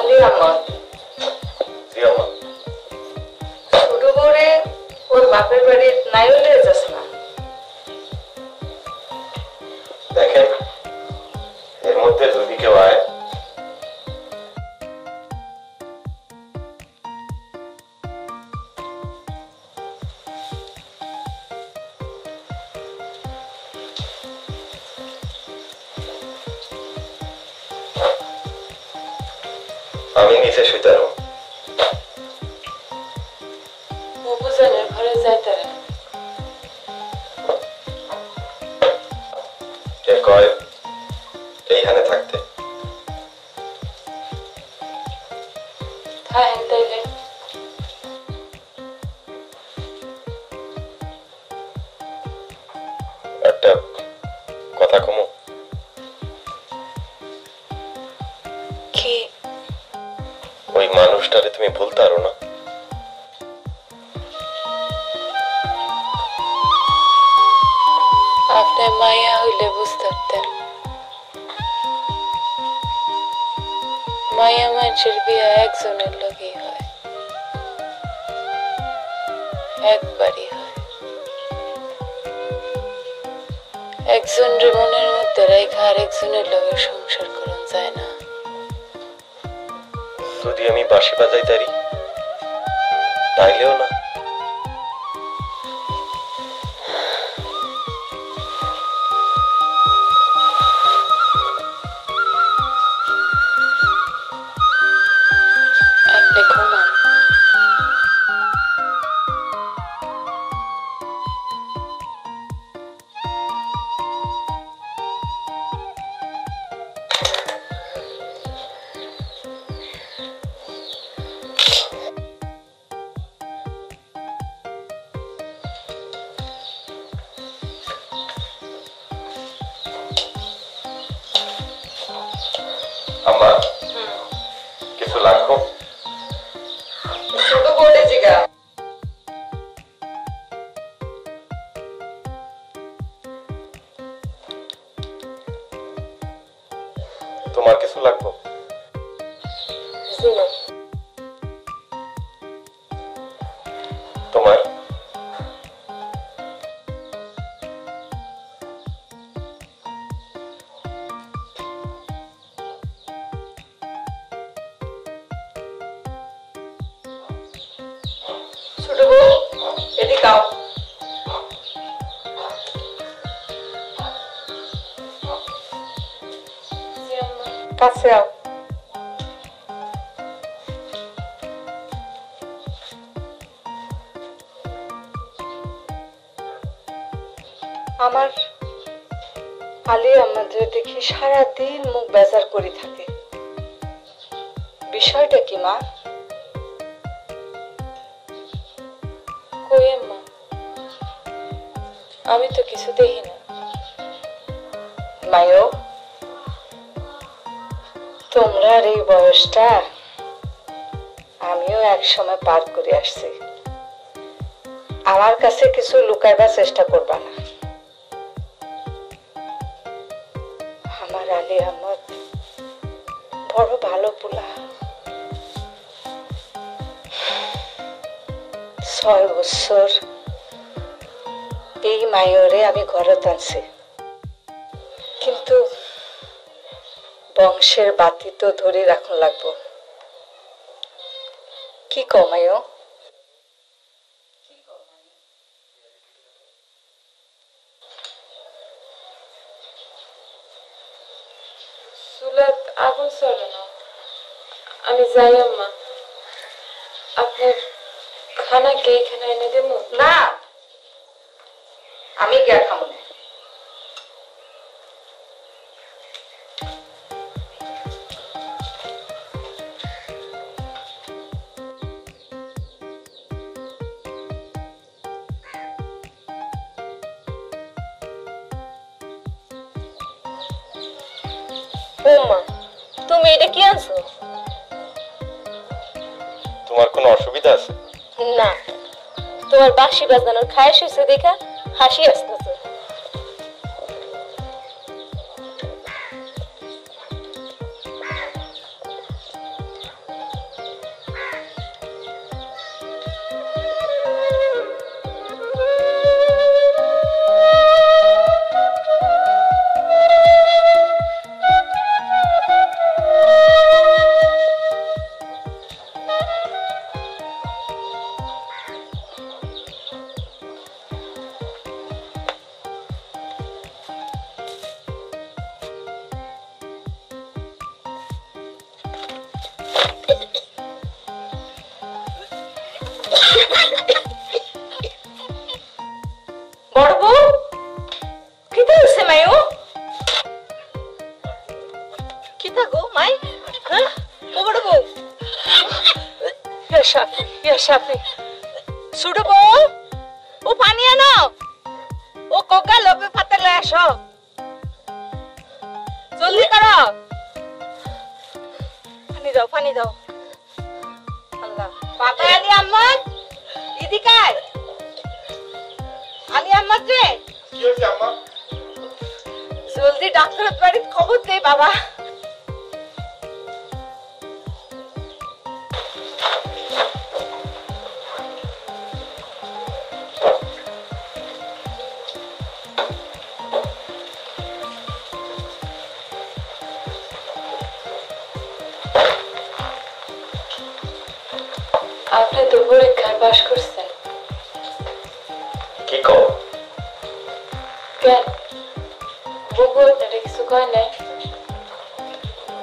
আলী আহমদ জি আম্মা। ছোট বউরে ওর বাপের বাড়ি নাই হলে যাস না। দেখেন এর মধ্যে যদি কেউ আয় আমি নিচে শুইতে পারবো। বুঝানের ঘরে যাইতে রে কে কয় এইখানে থাকতে? থাকেন তাইলে। একটা কথা কমু? কি? ওই মানুষটারে তুমি ভুলতে পারো না? আপনি মায়া হইলে বুঝতে পারতেন। মায়া মানুষের বিয়া একজনের লগেই হয়, একবারই হয়। একজনের মনের মধ্যে রেখে আরেকজনের লগে সংসার করা যায় না। যদি আমি বাঁশি বাজাইতারি তাইলেও না। আপনি ঘুমান। আম্মা কিছু লাগবো? ছোট বউরে জিগা। তোমার কিছু লাগবো? তোমার? ছোট বউ এদিকে আও। কাছে আও। আমার আলী আমাদের দেখি সারাদিন মুখ বেজার করে থাকে, বিষয়টা কি মা? কই আম্মা, আমি তো কিছু দেখি না। মায়ো, তোমরা এই বয়সটা আমিও এক সময় পার করে আসছি। আমার কাছে কিছু লুকাইবার চেষ্টা করবা না। আমার আলী আহমদ বড় ভালো পোলা। 6 বছর এই মায়রে আমি ঘরে টানছি, কিন্তু বংশের বাতি তো ধরে রাখুন লাগবো। কি কমায়ও? চুলাত আগুন চলে না, আমি যাই আম্মা। আপনার খানা কে এখানে এনে দেব? না, আমি গিয়া খাবো না। বৌমা, তুমি এটা কি আনছো? তোমার কোনো অসুবিধা আছে? না, তোমার বাঁশি বাজানোর খায়স হয়েছে দেখা হাসি আসতেছে। বড় বউ কি হচ্ছে মায়ু? কি গো মাই? হ্যাঁ ও বড় বউ, ছোট বউ ও পানি আনো, ও কোকা লোপে পাতে লয়ে আসো, জলদি করো, পানি দাও। আল্লাহ পাতা আলি আম্মদ, এদিকে আয়। আলি আম্মদ রে, কি হয়েছে আম্মা? জলদি ডাক্তারের বাড়িতে খবর দে বাবা। আপনি তো পরীক্ষায় পাশ করছেন। কি কও? কেন বুবু আপনারা কিছু কয় নাই?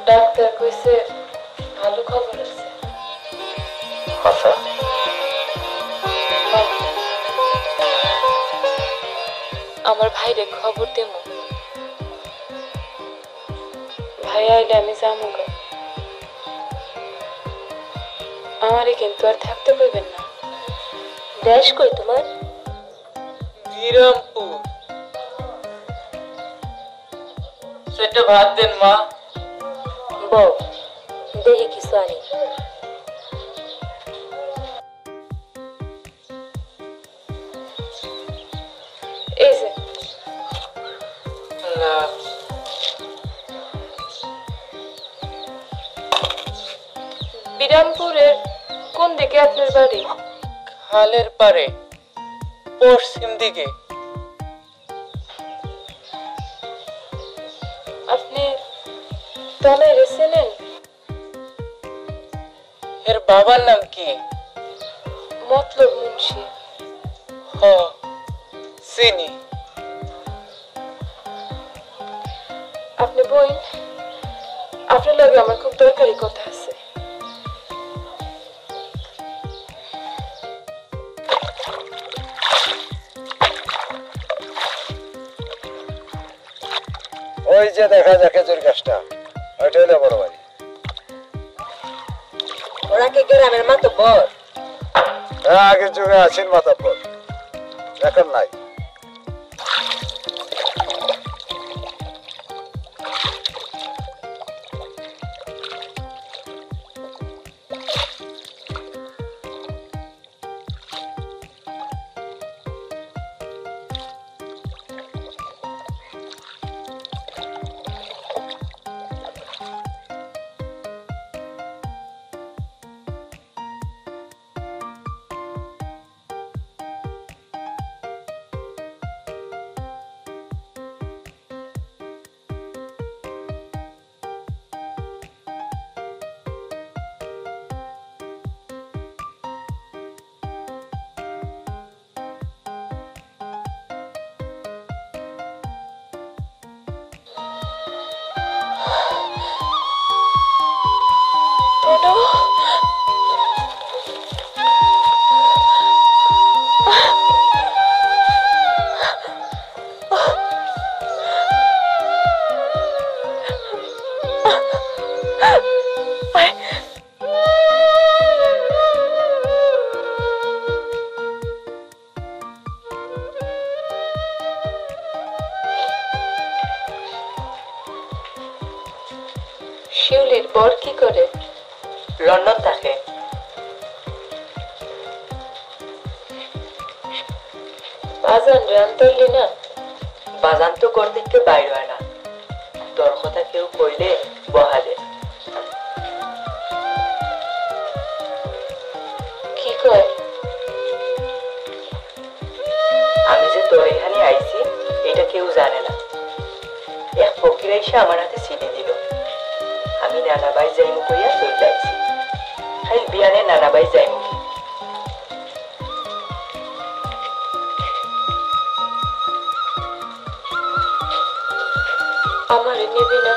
ডাক্তার কইছে ভালো খবর আছে। আচ্ছা আমার ভাইরে খবর দেবো, ভাই আইলে আমি যাবো গা। আমারে কিন্তু আর থাকতে পারবেন না। দেশ কই তোমার? বিরামপুর। সেটা ভাত দেন মা। বউ দেখি কিছু আনি। এই যে বিরামপুরের কোন দিকে আপনার বাড়ি? খালের পারে পশ্চিম দিকে। আপনি তলায় চেনেন? এর বাবার নাম কি? মতলব মুন্সি। হ চিনি। আপনি বইন, আপনার লগে আমার খুব দরকারি কথা আছে। ওই যে দেখা যায় খেজুর গাছটা, ওইটা হলো বড় বাড়ি। ওরা কি গ্রামের মাতব্বর? হ্যাঁ, আগের যুগে আছেন মাতব্বর, এখন নাই। শিউলির বর কি করে? লন্ডন থাকে। বাজান রান তুললি না? বাজান তো ঘর থেকে বাইর হয় না, তোর কথা কেউ কইলে বহালে। কি কয়? আমি যে তোর এখানে আইছি এটা কেউ জানে না। এক ফকির এসে আমার হাতে চিঠি দিল, আমি নানাবাই যাইমু কইয়া চলে আইছি। খালি বিয়ানে নানাবাই যাইমু কি? আমারে নিবি না?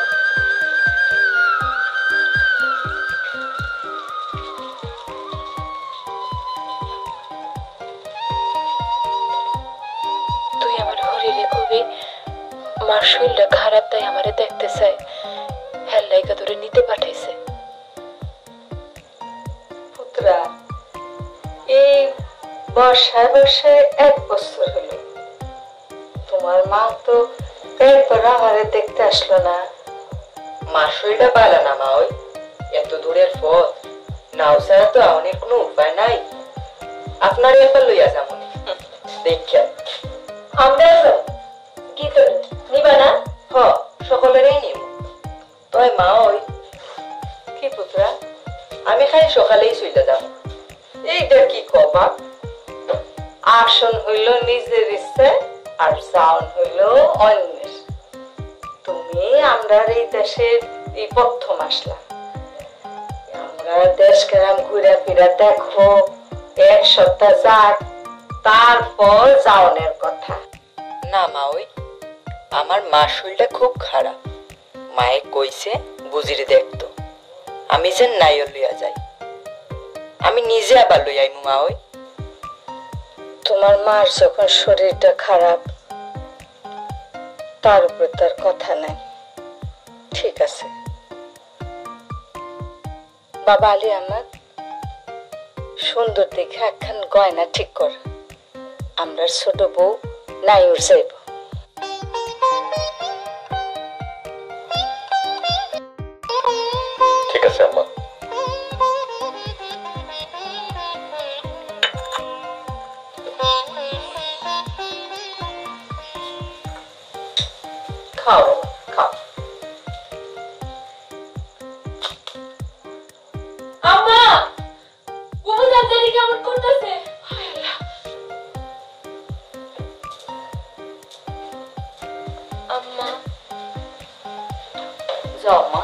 মার শরীরটা খারাপ, তাই আমারে দেখতে চাই, হ্যাঁ লাইগা ধরে নিতে পাঠাইছে। পুত্রা, এই বর্ষায় বর্ষায় 1 বছর হলো, তোমার মা তো একবার আমারে দেখতে আসলো না। মার শরীরটা ভালো না মা, ওই এত দূরের পথ, নাও ছাড়া তো আমাদের কোনো উপায় নাই। আপনার একবার লইয়া যাবো দেখে আমরা কি তো নিবা না? হ, সকলেরই নিব। তয় মা ওই কি পুত্রা, আমি খালি সকালেই চলে যাব। এইটা কি কবা? আসন হইল নিজের ইচ্ছে আর সাউন হইল অন্যের। তুমি আমরা এই দেশের এই প্রথম আসলা, আমরা দেশ কেরাম ঘুরে ফিরে দেখো, 1 সপ্তাহ যাক, তারপর যাওনের কথা। না মা, ওই আমার মার শরীরটা খুব খারাপ, মায়ে কইছে বুঝিরে দেখতো, আমি যে নাই লইয়া যাই, আমি নিজে আবার লই আইমু মা। ওই তোমার মার যখন শরীরটা খারাপ, তার উপর তার কথা নাই। ঠিক আছে বাবা আলী আহমদ, সুন্দর দেখে একখান গয়না ঠিক কর, আমরা ছোট বউ নাইউর যাইব। ঠিক আছে আম্মা। খাও খাও। আম্মা, বুবু দাদারি কেমন করতেছে? আম্মা, যাও মা,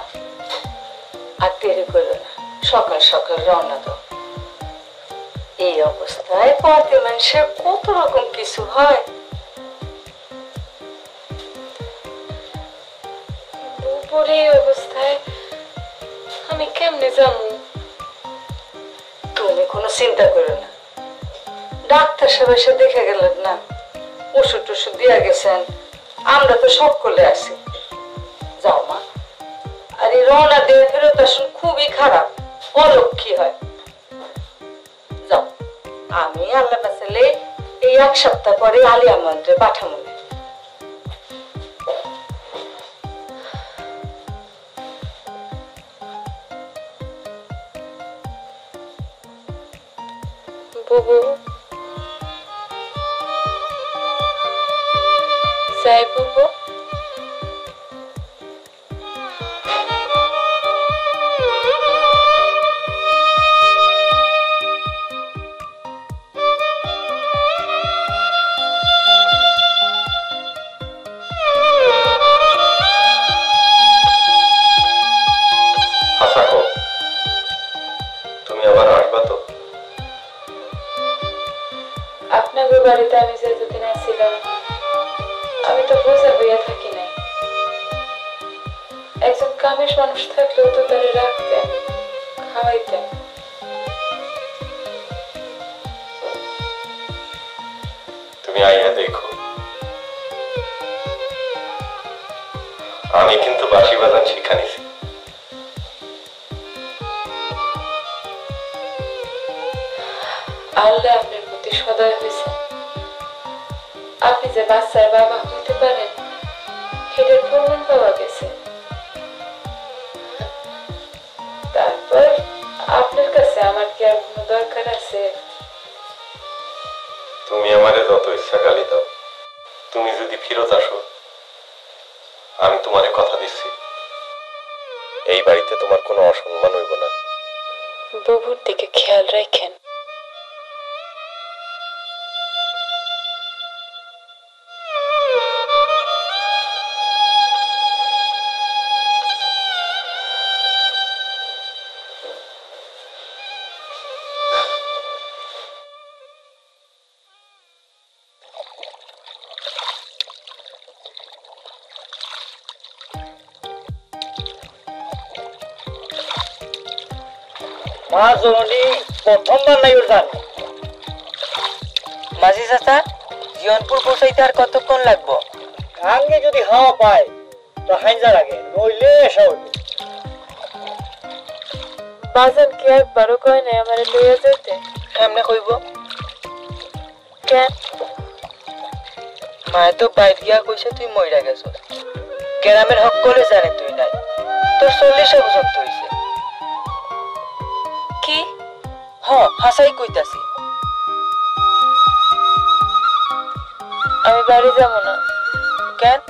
আর দেরি করো না, সকাল সকাল রওনা দাও। এই অবস্থায় পথে মানুষের কত রকম কিছু হয়। বুবুর এই অবস্থায় আমি কেমনে যাবো? তুমি কোনো চিন্তা করো না, ডাক্তার সাহেব এসে দেখে গেলেন না, ওষুধ টষুধ দিয়া গেছেন, আমরা তো সব করলে আছি। যাও মা, আর এই রওনা দিয়ে ফেরত আসুন খুবই খারাপ, অলক্ষী হয়। যাও, আমি আল্লাহ বাঁচালে এই 1 সপ্তাহ পরে আলিয়া মন্ত্রে পাঠাবো। বুবু যাই বুবু। তুমি আবার আসবা তো? আপনাদের বাড়িতে আমি যেদিন আসছিলাম, আমি তো বোঝা হইয়া থাকি নাই। একজন কামের মানুষ থাকলেও তো তারে রাখতেন, খাওয়াইতেন। তুমি আইয়া দেখো, আমি কিন্তু বাঁশি বাজান শিখা নিছি। আল্লাহ আপনার প্রতি সদয় হয়েছে। আপনি যে বাচ্চার বাবা হইতে পারেন, এটার প্রমাণ পাওয়া গেছে। তারপর আপনার কাছে আমার কি আর কোনো দরকার আছে? তুমি আমারে যত ইচ্ছা গালি দাও, তুমি যদি ফিরত আসো, আমি তোমারে কথা দিচ্ছি, এই বাড়িতে তোমার কোনো অসম্মান হইব না। বুবুর দিকে খেয়াল রাখেন। মা জননী প্রথমবার নাই যান। মাঝি চাচা, জিয়নপুর পৌঁছাইতে আর কতক্ষণ লাগবো? আঙ্গে যদি হাওয়া পায় তো হাইজার আগে নইলে এসা হইবে। বাজান কি একবারও কয় নাই আমারে লইয়া যেতে? কেমনে কইব? কেন? মায়ে তো বাইর গিয়া কইছে তুই মইরা গেছ। গ্রামের সকলে জানে তুই নাই, তোর 40 পর্যন্ত হইছে। কি? হাসাই কইতাছি। আমি বাড়ি যাবো না। কেন?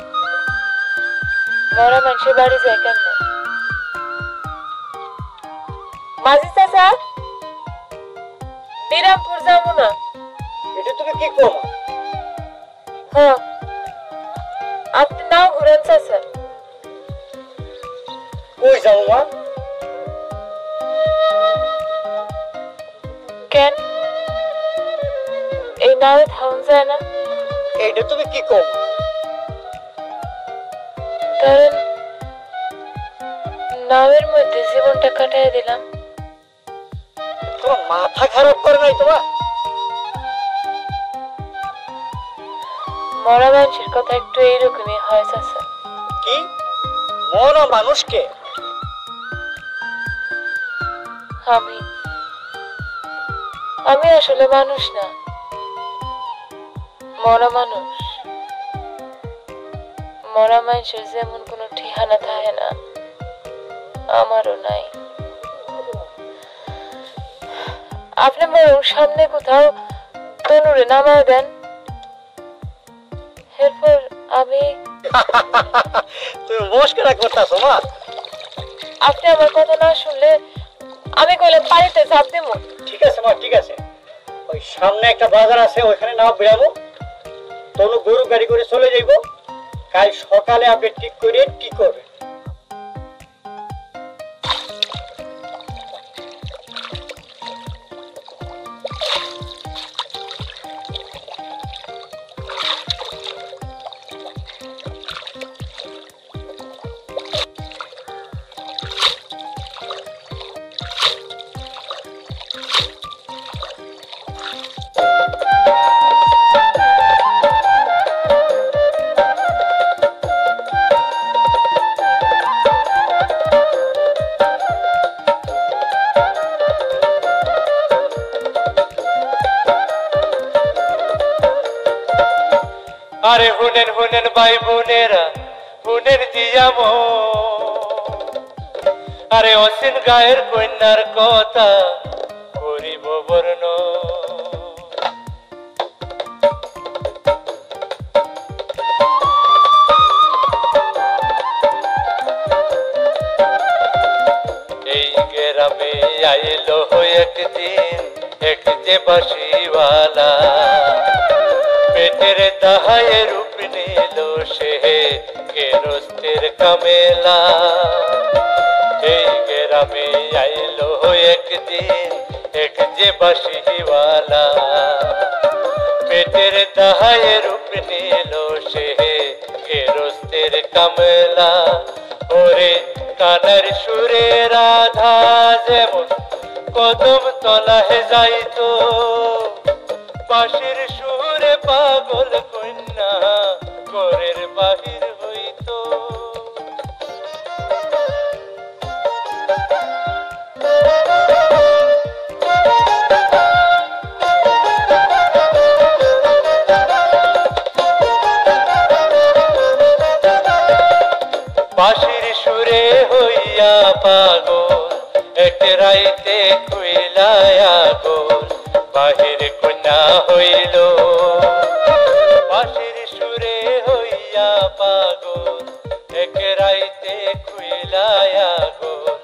মরা মানুষের বাড়ি যায় কেমনে? মাঝি চাচা, বিরামপুর যাবো না। এটা তুমি কি কম? হ্যাঁ, আপনি নাও ঘুরেন চাচা। কই যাবো মা? কেন? এই নাওয়ে থাউন যায় না? এটা তুমি কি কম? ধরেন নাওয়ের মধ্যে জীবনটা কাটাই দিলাম। তোমার মাথা খারাপ করে নাই তোমার? মরা মানুষের কথা একটু এইরকমই হয় চাচা। কি মরা মানুষকে? আমি আসলে মানুষ না, মরা মানুষ। মরা মানুষের যেমন কোনো ঠিকানা থাকে না, আমারও নাই। আপনি বরং সামনে কোথাও তনুরে নামায় দেন, এরপর আমি। তুমি মস্করা করতেছো মা? আপনি আমার কথা না শুনলে আমি কইলে পানিতে চাপ দেব। ঠিক আছে মা, ঠিক আছে। ওই সামনে একটা বাজার আছে, ওইখানে নাও বেরাবো। তনু গরু গাড়ি করে চলে যাইব। কাল সকালে আপনি ঠিক করে কি করবেন? আরে হুনেন হুনেন ভাই বোনেরা, হুনেন দিয়াম। আরে অসীন গায়ের কন্যার কথা করিব বর্ণ। এই গ্রামে আইলো একদিন এক যে বাসিওয়ালা, পেটের দাহায় রূপ নিল সে গেরস্তের কামেলা। এই গ্রামে আইলো একদিন এক যে বাসিওয়ালা, পেটের দাহায় রূপ নিল সে গেরস্তের কামেলা। ওরে কানের সুরে রাধা যেমন কদম তলায় যাইতো, বাঁশির সুরে পাগল কন্যা ঘরের বাহির হইতো। বাঁশির সুরে হইয়া পাগল এক রাইতে খুইলায়া গোল, বাহির কন্যা হইল। বাঁশির সুরে হইয়া পাগল এক রাইতে খুইলায়া গোল,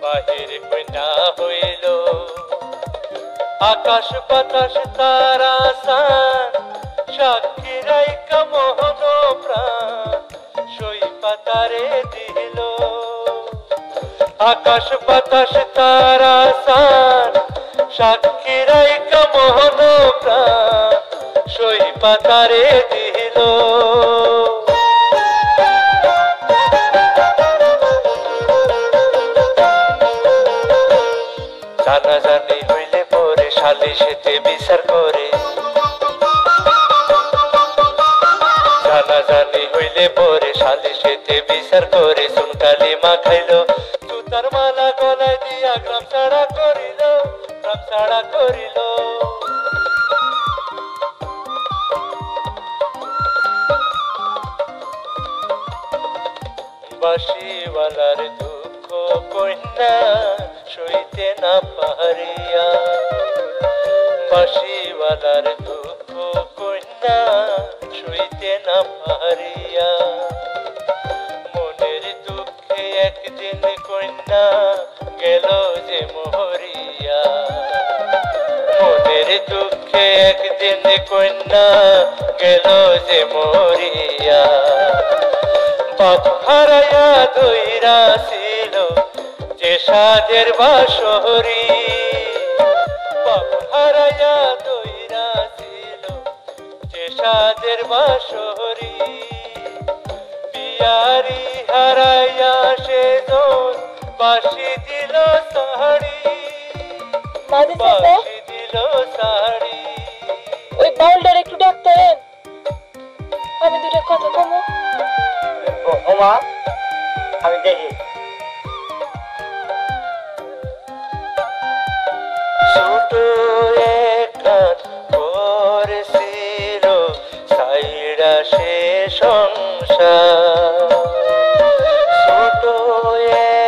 বাহির কন্যা হইল। আকাশ বাতাস তারা সান সাক্ষী রাইকা মোহন প্রাণ সই পাতারে দিল। আকাশ বাতাস তারা সান সাক্ষী রাইকা মোহন প্রাণ সই পাতারে দিল। জানাজানি হইলে পরে সালিশেতে বিচার করে, জানাজানি হইলে সালিশেতে বিচার করে সুনকালি মাখাইলো জুতার মালা গলায় দিয়া গ্রাম ছাড়া করিল বাঁশিওয়ালার দুঃখ কন্যা সইতে না পারিয়া বাঁশিওয়ালার দুঃখ কন্যা সইতে না পারিয়া মনের দুঃখে একদিন কন্যা গেল যে মরিয়া মনের দুঃখে একদিন কন্যা গেল যে মরিয়া বাপ হারাইয়া দইরা ছিল যে সাজের বাসরি বাপ হারাইয়া দইরা ছিল যে সাজের বাসরি বিয়ারি হারাইয়া সেজন বাসি দিল শাড়ি বাসি দিল শাড়ি ওই বাউলটার একটু ডাক্তার আমি দুটা কথা কমো ওমা আমি দেখি ছোট একখান করেছিল সাইরা সে সংসার ছোট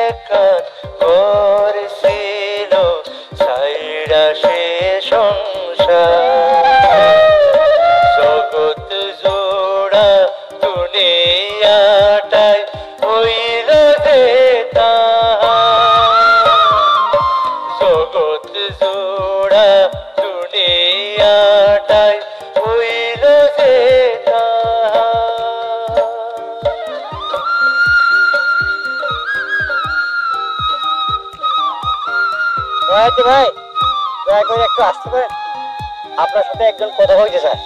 একখান করেছিল সাইরা সে সংসার জগৎ জোড়া দুনিয়াটাই হইল যে জগৎ জোড়া দুনিয়াটাই হইল যে ভাই দয়া করে একটু আসতে পারেন আপনার সাথে একজন কথা বলতে চায়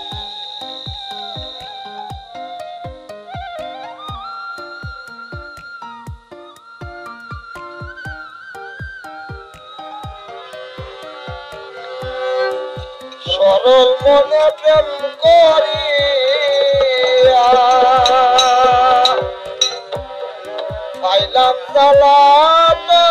সরল মনে প্রেম করিয়া পাইলাম জ্বালানা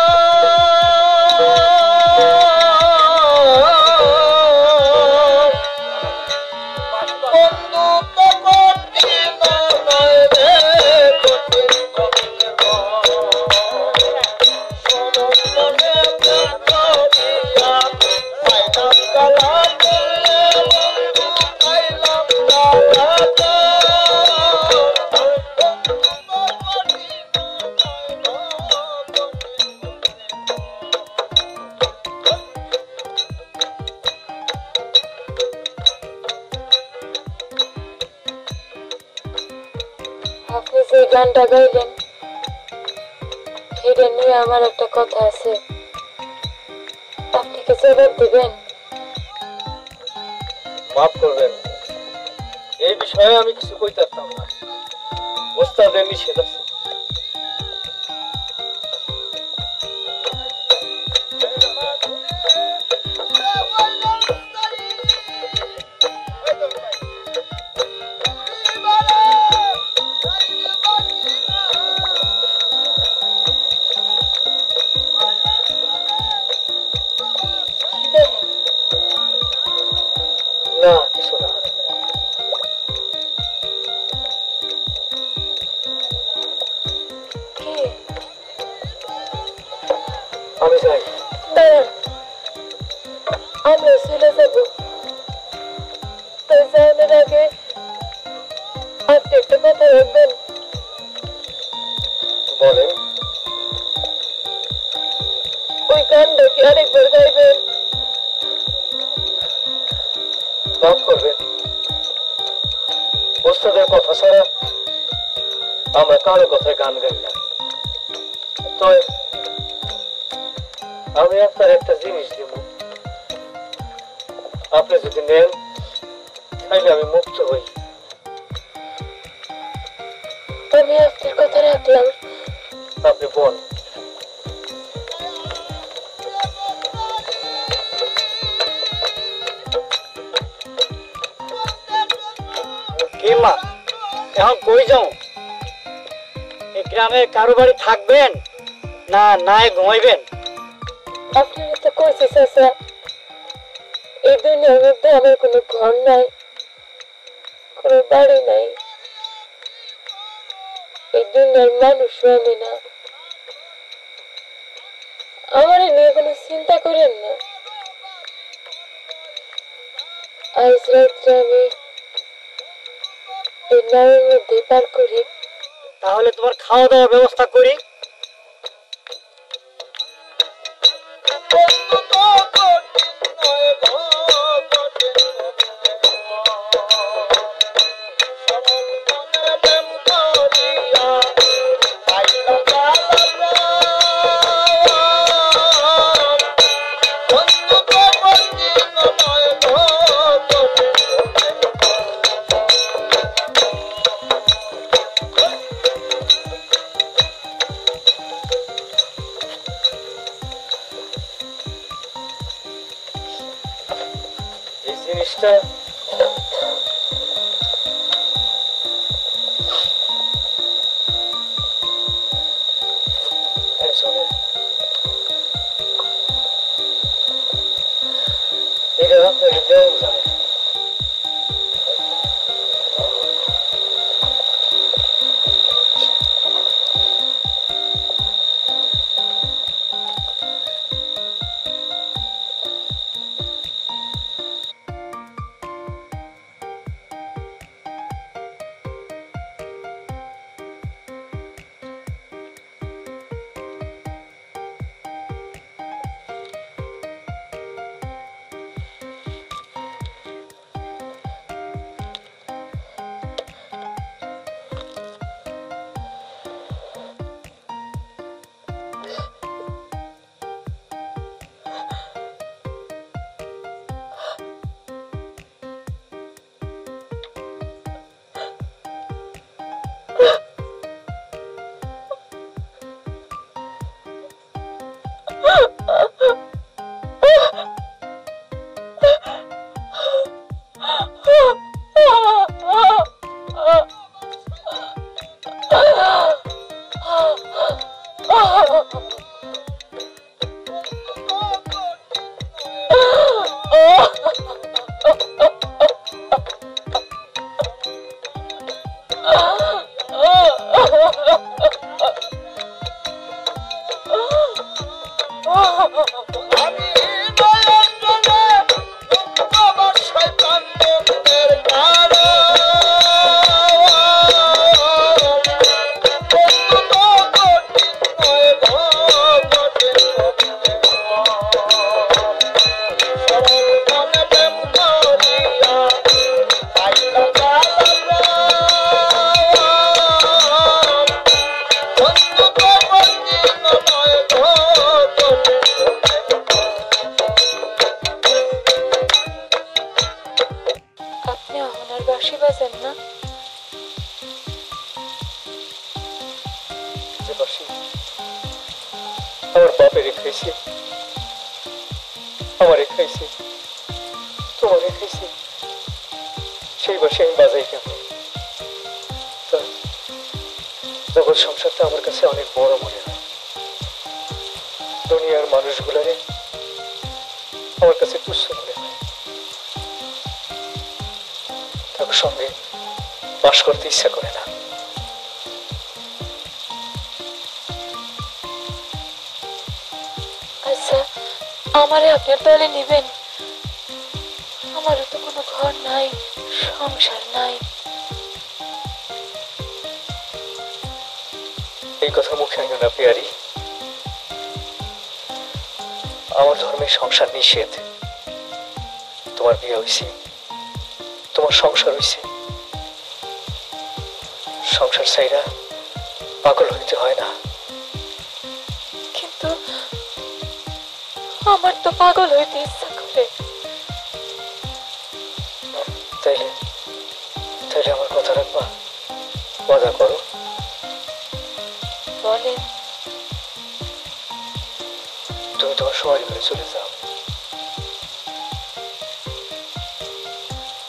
আপনি যে গানটা গাইলেন এটা নিয়ে আমার একটা কথা আছে আপনি কি জবাব দিবেন মাফ করবেন এই বিষয়ে আমি কিছু কইতে পারতাম না ওস্তাদের নিষেধ আছে না কিছু না আমি যাই দাঁড়ান আমরা চলে যাব তো যাওয়ার আগে আপনি একটা কথা রাখবেন বলেন ওই গানটা কি আরেকবার গাইবেন মাফ করবেন ওস্তাদের কথা ছাড়া আমরা কারো কথায় গান গাই না তবে আমি আপনার একটা জিনিস দিব আপনি যদি নেন তাহলে আমি মুক্ত হই আমি আপনার কথা রাখলাম আপনি বল কি মা এখন কই যাও গ্রামে কারো বাড়ি থাকবেন না নাই ঘুমাইবেন? আপনারা তো কইছে চাচা, এই দুনিয়ার মধ্যে আমার কোনো ঘর নাই, কোনো বাড়ি নাই, এই দুনিয়ার মানুষও আমি না। আমার নিয়ে কোনো চিন্তা করেন না। আজ রাত্রে আমি এই নামের মধ্যে পার করি। তাহলে তোমার খাওয়া দাওয়ার ব্যবস্থা করি। জিনিসটা এটা আপনাকে দেওয়া যায়। আমার বাপেরে খাইছি, আমারে খাইছি, তোমারে খাইছি, সেই বাসে আমি বাজাই কেন? জগৎ সংসারটা আমার কাছে অনেক বড় মনে হয়। দুনিয়ার মানুষগুলারে আমার কাছে তুচ্ছ মনে হয়। তার সঙ্গে বাস করতে ইচ্ছা করে না। আচ্ছা, আমারে আপনার দলে নিবেন? আমারও তো কোনো ঘর নাই, সংসার নাই। এই কথা মুখে আনো না পিয়ারি। আমার ধর্মে সংসার নিষেধ। তোমার বিয়ে হয়েছে, তোমার সংসার হয়েছে, সংসার চাইরা পাগল হইতে হয় না। কিন্তু আমার তো পাগল হইতে ইচ্ছা করে। তাইলে তাইলে আমার কথা রাখবা, ওয়াদা করো। বলেন। তুমি তোমার সবাই ঘরে চলে যাও।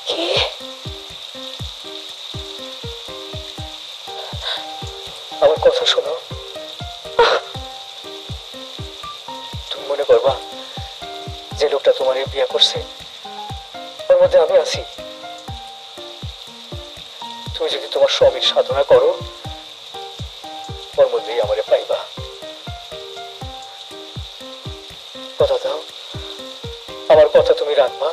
কি? আমার কথা শোনো, তুমি মনে করবা যে লোকটা তোমার বিয়ে করছে ওর মধ্যে আমি আছি। তুমি যদি তোমার স্বামীর সাধনা করো ওর মধ্যেই আমারে পাইবা। কথা দাও, আমার কথা তুমি রাখবা।